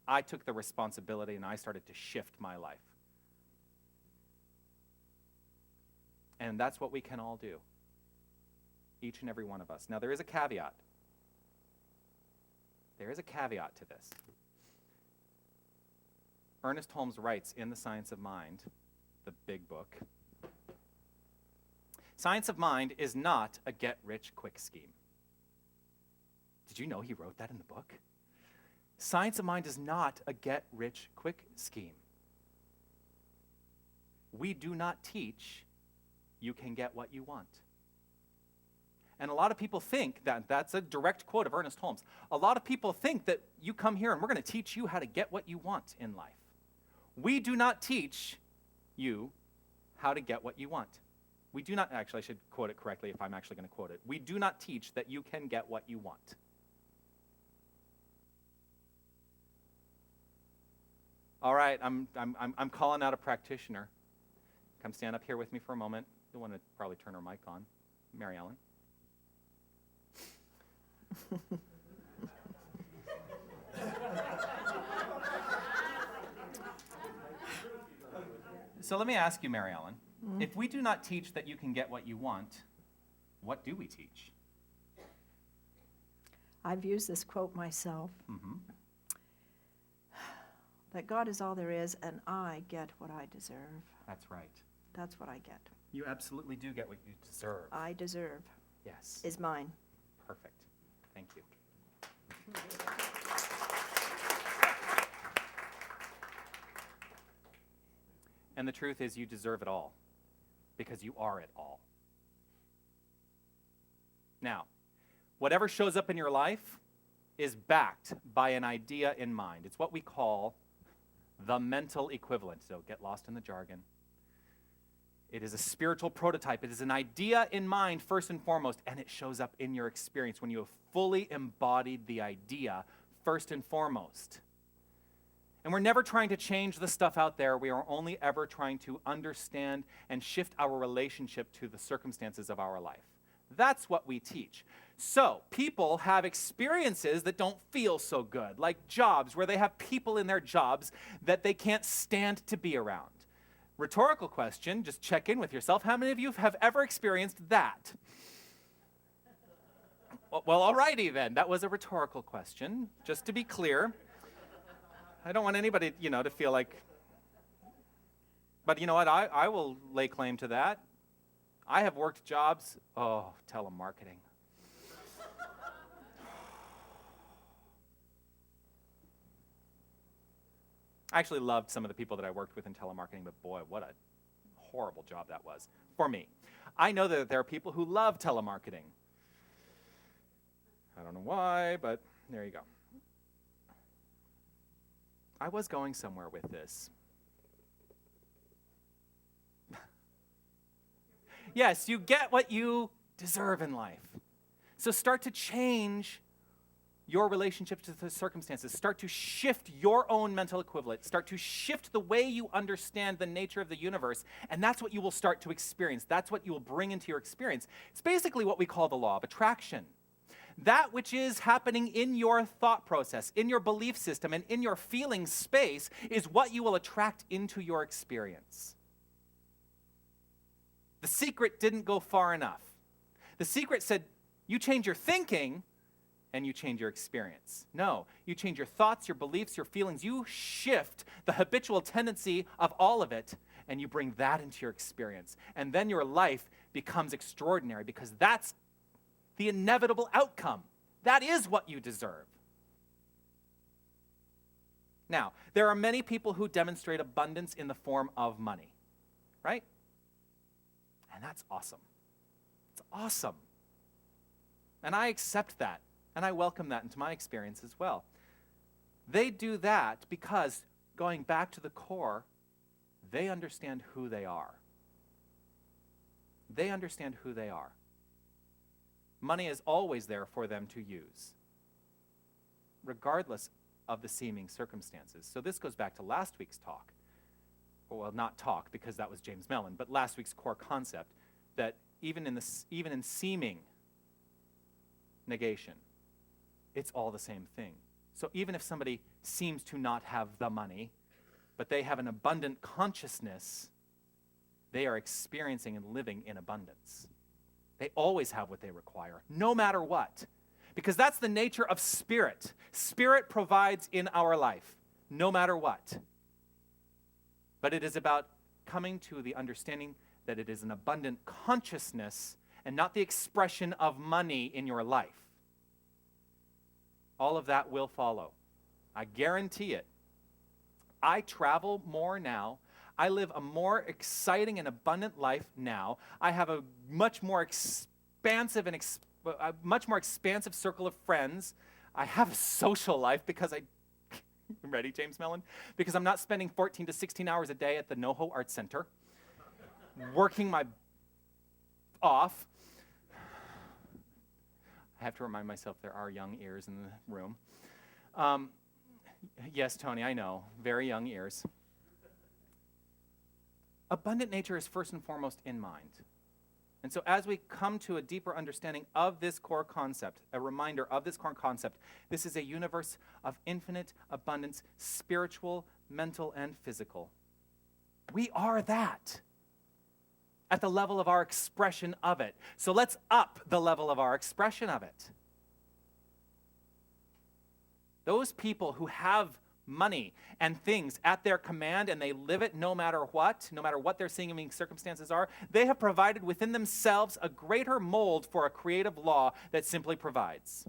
I took the responsibility, and I started to shift my life. And that's what we can all do, each and every one of us. Now, there is a caveat. There is a caveat to this. Ernest Holmes writes in The Science of Mind, the big book, Science of Mind is not a get-rich-quick scheme. Did you know he wrote that in the book? Science of Mind is not a get-rich-quick scheme. We do not teach you can get what you want. And a lot of people think that, that's a direct quote of Ernest Holmes. A lot of people think that you come here and we're going to teach you how to get what you want in life. We do not teach you how to get what you want. We do not, actually I should quote it correctly if I'm actually going to quote it. We do not teach that you can get what you want. All right, I'm calling out a practitioner. Come stand up here with me for a moment. You'll want to probably turn her mic on. Mary Ellen. So let me ask you, Mary Ellen, if we do not teach that you can get what you want, what do we teach? I've used this quote myself. That God is all there is, and I get what I deserve. That's right. That's what I get. You absolutely do get what you deserve. I deserve Yes. is mine. Perfect. Thank you. And the truth is, you deserve it all, because you are it all. Now, whatever shows up in your life is backed by an idea in mind. It's what we call the mental equivalent. So get lost in the jargon. It is a spiritual prototype. It is an idea in mind first and foremost, and it shows up in your experience when you have fully embodied the idea first and foremost. And we're never trying to change the stuff out there. We are only ever trying to understand and shift our relationship to the circumstances of our life. That's what we teach. So people have experiences that don't feel so good, like jobs where they have people in their jobs that they can't stand to be around. Rhetorical question, just check in with yourself. How many of you have ever experienced that? Well, alrighty then. That was a rhetorical question, just to be clear. I don't want anybody, to feel like, but you know what? I will lay claim to that. I have worked jobs, telemarketing. I actually loved some of the people that I worked with in telemarketing, but boy, what a horrible job that was for me. I know that there are people who love telemarketing. I don't know why, but there you go. I was going somewhere with this. Yes, you get what you deserve in life. So start to change your relationship to the circumstances. Start to shift your own mental equivalent. Start to shift the way you understand the nature of the universe, and that's what you will start to experience. That's what you will bring into your experience. It's basically what we call the law of attraction. That which is happening in your thought process, in your belief system, and in your feeling space is what you will attract into your experience. The secret didn't go far enough. The secret said, you change your thinking, and you change your experience. No, you change your thoughts, your beliefs, your feelings. You shift the habitual tendency of all of it, and you bring that into your experience. And then your life becomes extraordinary because that's the inevitable outcome. That is what you deserve. Now, there are many people who demonstrate abundance in the form of money, right? And that's awesome. It's awesome. And I accept that. And I welcome that into my experience as well. They do that because, going back to the core, they understand who they are. They understand who they are. Money is always there for them to use, regardless of the seeming circumstances. So this goes back to last week's talk. Well, not talk, because that was James Mellon, but last week's core concept that even in seeming negation, it's all the same thing. So even if somebody seems to not have the money, but they have an abundant consciousness, they are experiencing and living in abundance. They always have what they require, no matter what. Because that's the nature of spirit. Spirit provides in our life, no matter what. But it is about coming to the understanding that it is an abundant consciousness and not the expression of money in your life. All of that will follow. I guarantee it. I travel more now. I live a more exciting and abundant life now. I have a much more expansive circle of friends. I have a social life because ready, James Mellon? Because I'm not spending 14 to 16 hours a day at the NoHo Art Center, working my off. I have to remind myself there are young ears in the room. Yes, Tony, I know. Very young ears. Abundant nature is first and foremost in mind. And so as we come to a deeper understanding of this core concept, a reminder of this core concept, this is a universe of infinite abundance, spiritual, mental, and physical. We are that at the level of our expression of it. So let's up the level of our expression of it. Those people who have money and things at their command and they live it no matter what their seeming circumstances are, they have provided within themselves a greater mold for a creative law that simply provides.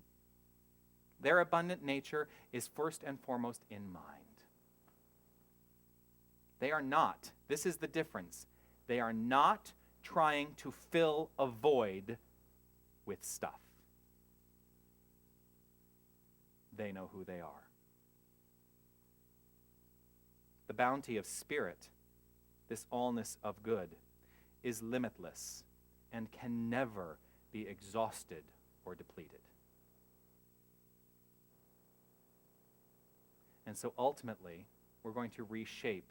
Their abundant nature is first and foremost in mind. They are not, this is the difference, they are not trying to fill a void with stuff. They know who they are. The bounty of spirit, this allness of good, is limitless and can never be exhausted or depleted. And so ultimately, we're going to reshape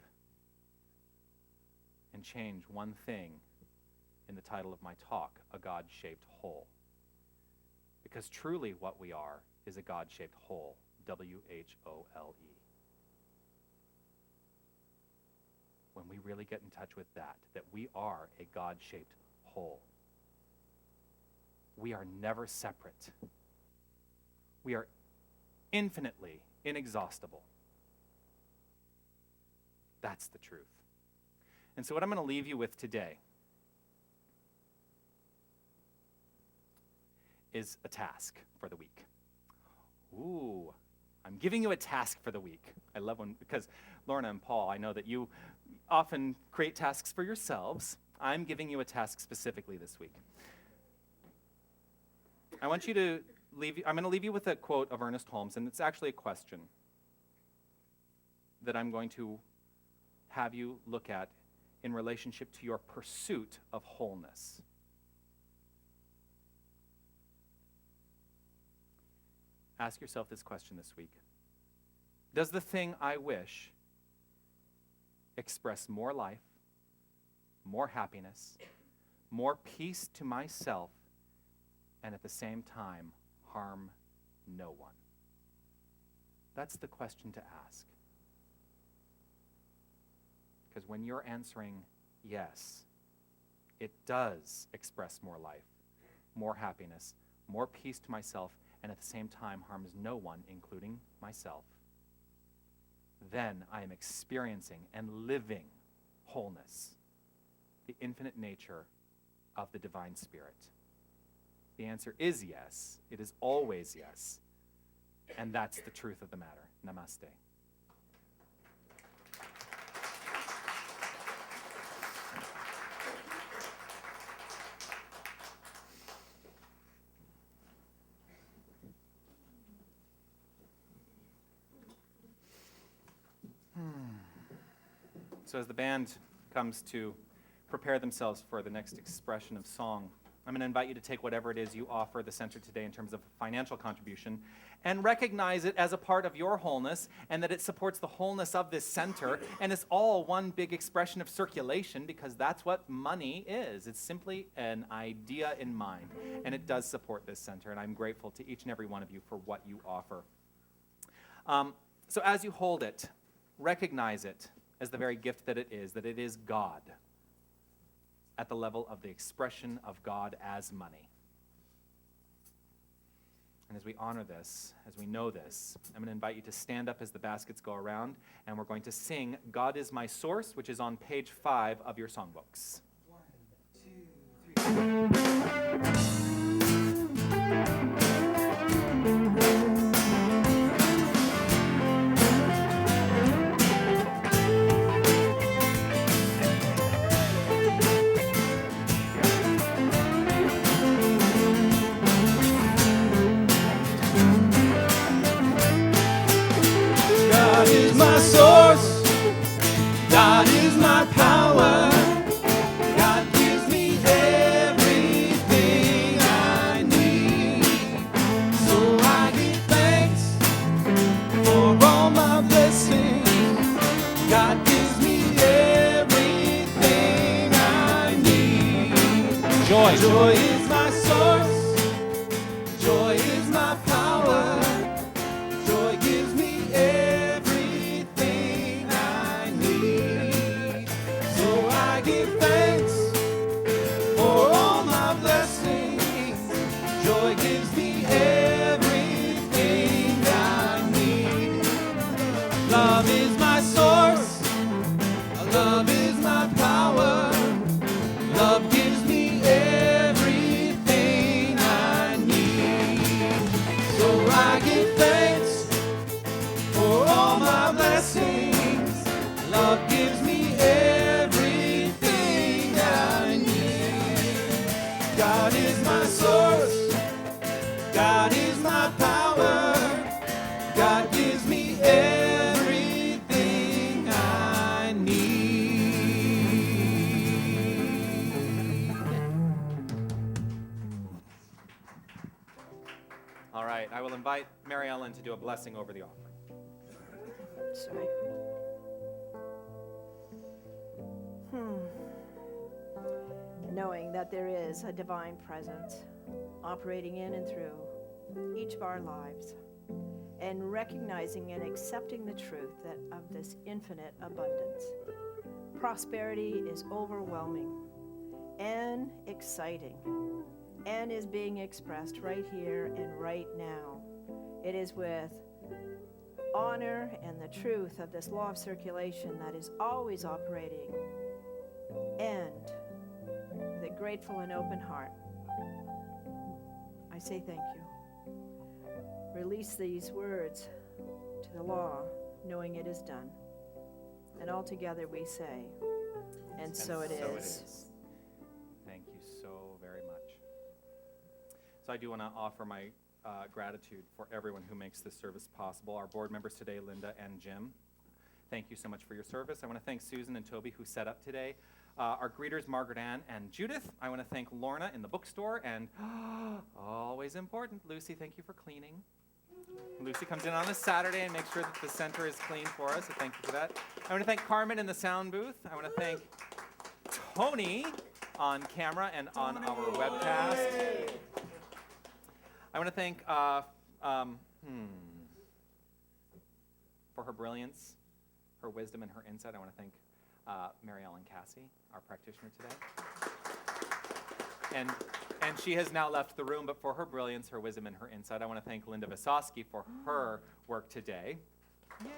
and change one thing in the title of my talk, a God-shaped whole. Because truly what we are is a God-shaped whole, W-H-O-L-E. When we really get in touch with that we are a God-shaped whole. We are never separate. We are infinitely inexhaustible. That's the truth. And so what I'm going to leave you with today is a task for the week. Ooh, I'm giving you a task for the week. I love when, because Lorna and Paul, I know that you often create tasks for yourselves. I'm giving you a task specifically this week. I want you to I'm going to leave you with a quote of Ernest Holmes, and it's actually a question that I'm going to have you look at in relationship to your pursuit of wholeness. Ask yourself this question this week. Does the thing I wish express more life, more happiness, more peace to myself, and at the same time harm no one? That's the question to ask. Because when you're answering yes, it does express more life, more happiness, more peace to myself, and at the same time harms no one, including myself, then I am experiencing and living wholeness, the infinite nature of the divine spirit. The answer is yes. It is always yes. And that's the truth of the matter. Namaste. So as the band comes to prepare themselves for the next expression of song, I'm going to invite you to take whatever it is you offer the center today in terms of financial contribution and recognize it as a part of your wholeness and that it supports the wholeness of this center, and it's all one big expression of circulation because that's what money is. It's simply an idea in mind, and it does support this center, and I'm grateful to each and every one of you for what you offer. So as you hold it, recognize it as the very gift that it is God at the level of the expression of God as money. And as we honor this, as we know this, I'm going to invite you to stand up as the baskets go around, and we're going to sing God is My Source, which is on page 5 of your songbooks. 1, 2, 3. God is my source. God is my power. God gives me everything I need. So I give thanks for all my blessings. God gives me everything I need. Joy. Joy is my source. Joy is my power. Joy gives me everything I need. So I give thanks for all my blessings. Joy gives me everything I need. Love is my source. Love is my power. Love gives me everything I need. So I give thanks for all my blessings. Love gives me everything I need. God is my source. God is my power. God gives me everything I need. All right, I will invite Mary Ellen to do a blessing over the offering. Sorry. Knowing that there is a divine presence operating in and through each of our lives, and recognizing and accepting the truth that of this infinite abundance. Prosperity is overwhelming and exciting and is being expressed right here and right now. It is with honor and the truth of this law of circulation that is always operating, and with a grateful and open heart, I say thank you. Release these words to the law, knowing it is done. And all together we say, and so it is. Thank you so very much. So I do want to offer my gratitude for everyone who makes this service possible. Our board members today, Linda and Jim. Thank you so much for your service. I want to thank Susan and Toby who set up today. Our greeters, Margaret Ann and Judith. I want to thank Lorna in the bookstore, and always important, Lucy, thank you for cleaning. Lucy comes in on a Saturday and makes sure that the center is clean for us, so thank you for that. I want to thank Carmen in the sound booth. I want to thank Tony on camera and on our webcast. I want to thank, for her brilliance, her wisdom, and her insight, I want to thank Mary Ellen Cassie, our practitioner today. And she has now left the room, but for her brilliance, her wisdom, and her insight, I want to thank Linda Visosky for her work today. Yay!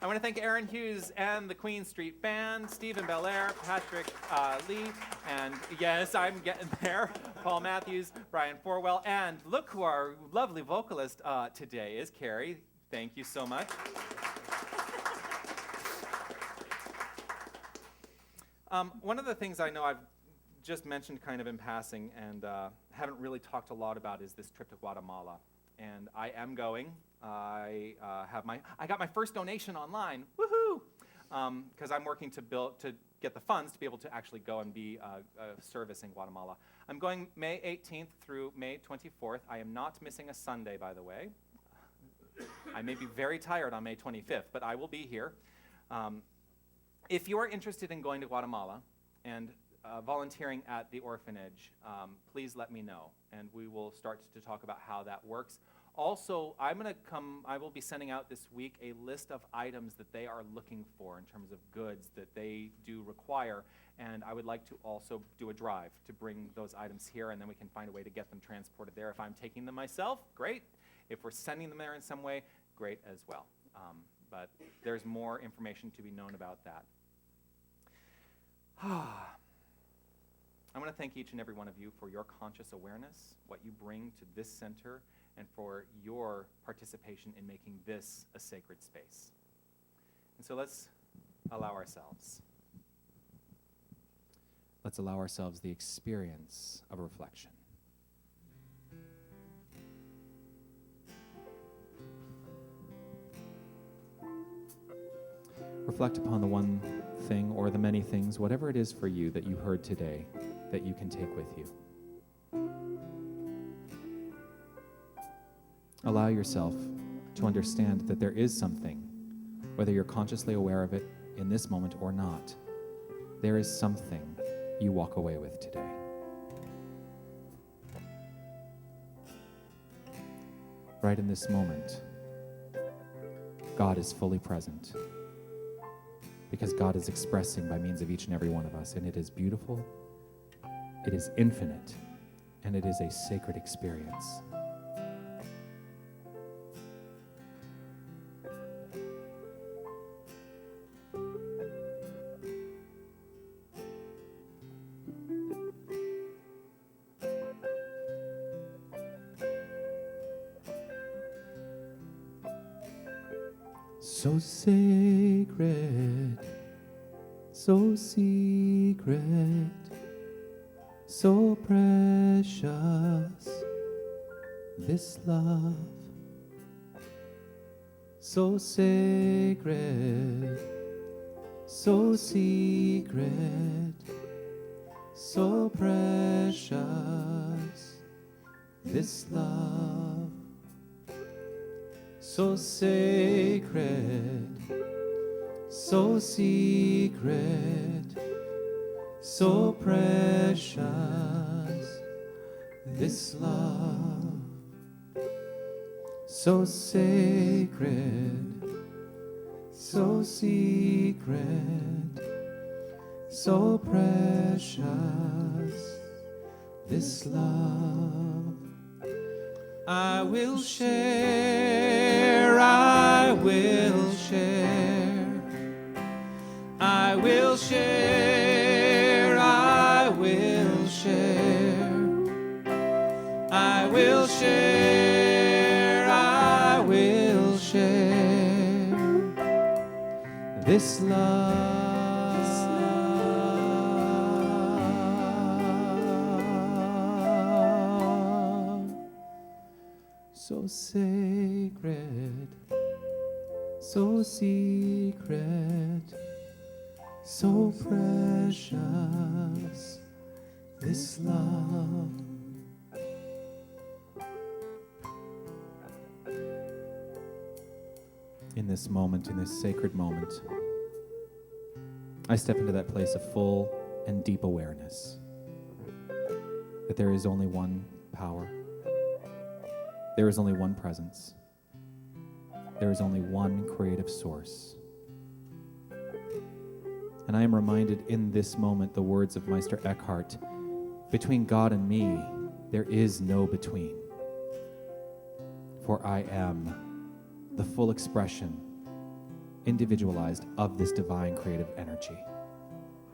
I want to thank Aaron Hughes and the Queen Street Band, Stephen Belair, Patrick Lee, and yes, I'm getting there, Paul Matthews, Brian Forwell, and look who our lovely vocalist today is, Carrie. Thank you so much. One of the things I know I've just mentioned kind of in passing and haven't really talked a lot about is this trip to Guatemala. And I am going. I got my first donation online, woohoo! Because I'm working to get the funds to be able to actually go and be a service in Guatemala. I'm going May 18th through May 24th. I am not missing a Sunday, by the way. I may be very tired on May 25th, but I will be here. If you are interested in going to Guatemala and volunteering at the orphanage, please let me know, and we will start to talk about how that works. Also, I will be sending out this week a list of items that they are looking for in terms of goods that they do require, and I would like to also do a drive to bring those items here, and then we can find a way to get them transported there. If I'm taking them myself, great. If we're sending them there in some way, great as well. But there's more information to be known about that. I want to thank each and every one of you for your conscious awareness, what you bring to this center, and for your participation in making this a sacred space. And so let's allow ourselves. Let's allow ourselves the experience of reflection. Reflect upon the one thing or the many things, whatever it is for you that you heard today, that you can take with you. Allow yourself to understand that there is something, whether you're consciously aware of it in this moment or not, there is something you walk away with today. Right in this moment, God is fully present, because God is expressing by means of each and every one of us, and it is beautiful, it is infinite, and it is a sacred experience. So sacred, so secret, so precious, this love. So sacred, so secret, so precious, this love. So sacred, so secret, so precious, this love. So sacred, so secret, so precious, this love. I will share, I will share. I will share, I will share. I will share, I will share. This love. So sacred, so secret, so precious, this love. In this moment, in this sacred moment, I step into that place of full and deep awareness that there is only one power. There is only one presence. There is only one creative source. And I am reminded in this moment the words of Meister Eckhart, between God and me, there is no between. For I am the full expression, individualized, of this divine creative energy.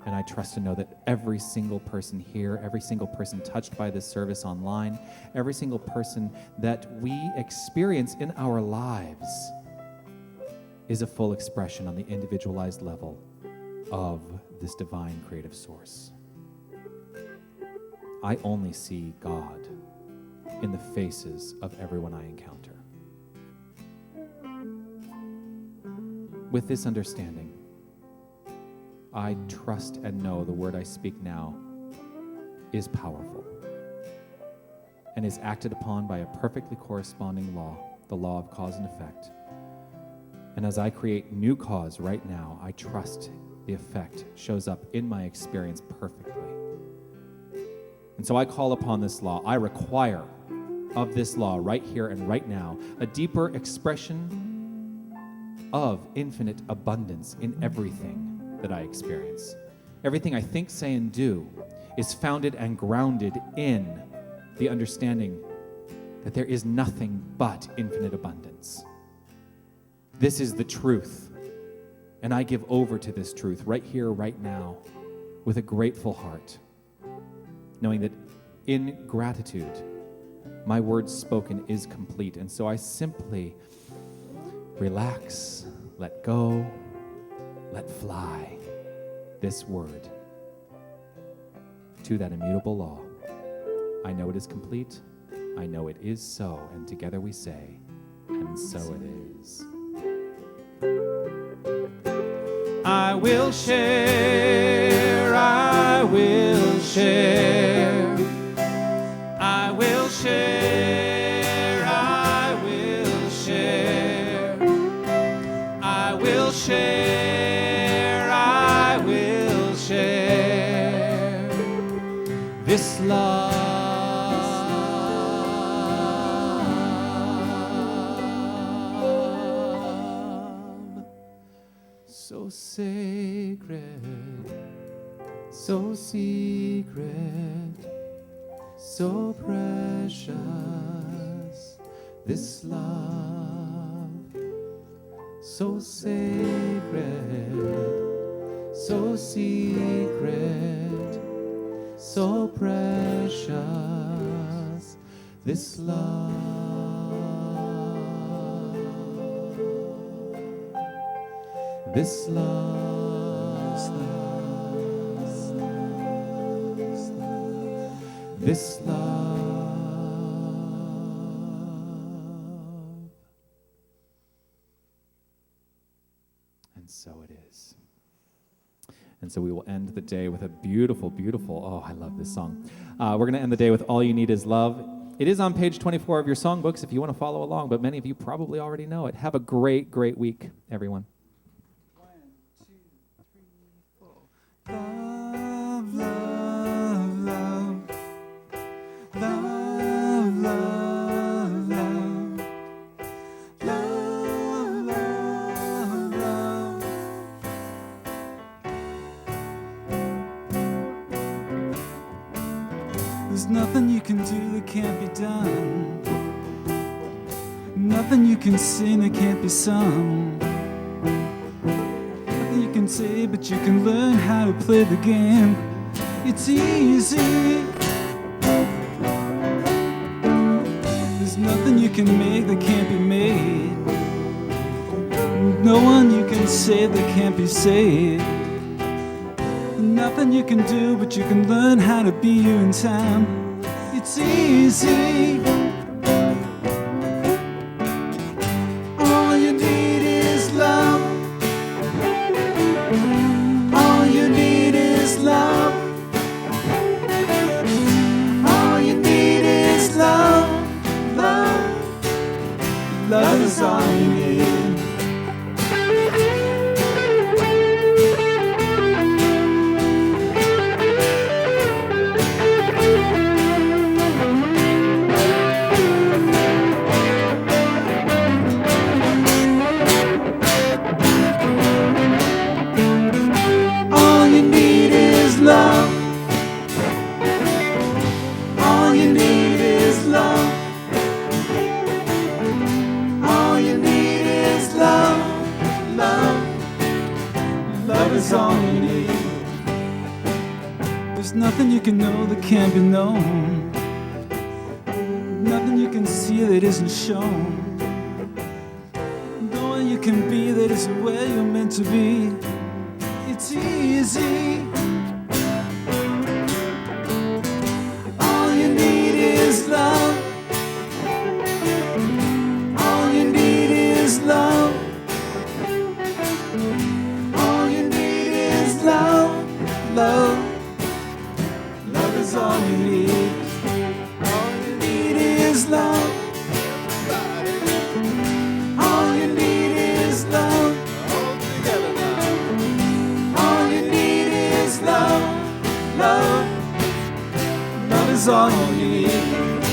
And I trust to know that every single person here, every single person touched by this service online, every single person that we experience in our lives is a full expression on the individualized level of this divine creative source. I only see God in the faces of everyone I encounter. With this understanding, I trust and know the word I speak now is powerful and is acted upon by a perfectly corresponding law, the law of cause and effect. And as I create new cause right now, I trust the effect shows up in my experience perfectly. And so I call upon this law. I require of this law right here and right now a deeper expression of infinite abundance in everything that I experience. Everything I think, say, and do is founded and grounded in the understanding that there is nothing but infinite abundance. This is the truth, and I give over to this truth right here, right now, with a grateful heart, knowing that in gratitude, my word spoken is complete. And so I simply relax, let go, let fly this word to that immutable law. I know it is complete. I know it is so. And together we say, and so it is. I will share, I will share. I will share, I will share. I will share, I will share. This love. So sacred, so secret, so precious, this love. So sacred, so secret, so precious, this love. This love, this love, and so it is. And so we will end the day with a beautiful, beautiful, oh, I love this song. We're going to end the day with All You Need Is Love. It is on page 24 of your songbooks if you want to follow along, but many of you probably already know it. Have a great, great week, everyone. Love, love, love. Love, love, love. Love, love, love. There's nothing you can do that can't be done. nothing you can sing that can't be sung. Nothing you can say, but you can learn how to play the game. It's easy. There's nothing you can make that can't be made. No one you can save that can't be saved. Nothing you can do, but you can learn how to be you in time. It's easy. All you need is love. All you need is love. All you need is love. Love. Love is all you need. All you need is love. All you need is love. All you need is love. Love. Love is all you need. There's nothing you can know that can't be known. Nothing you can see that isn't shown. No one you can be that isn't where you're meant to be. It's easy. All you need is love. All you need is love. All you need is love. Love. Love is all you need. All you need is love. All you need is love. All you need is love. Love. Love is all you need.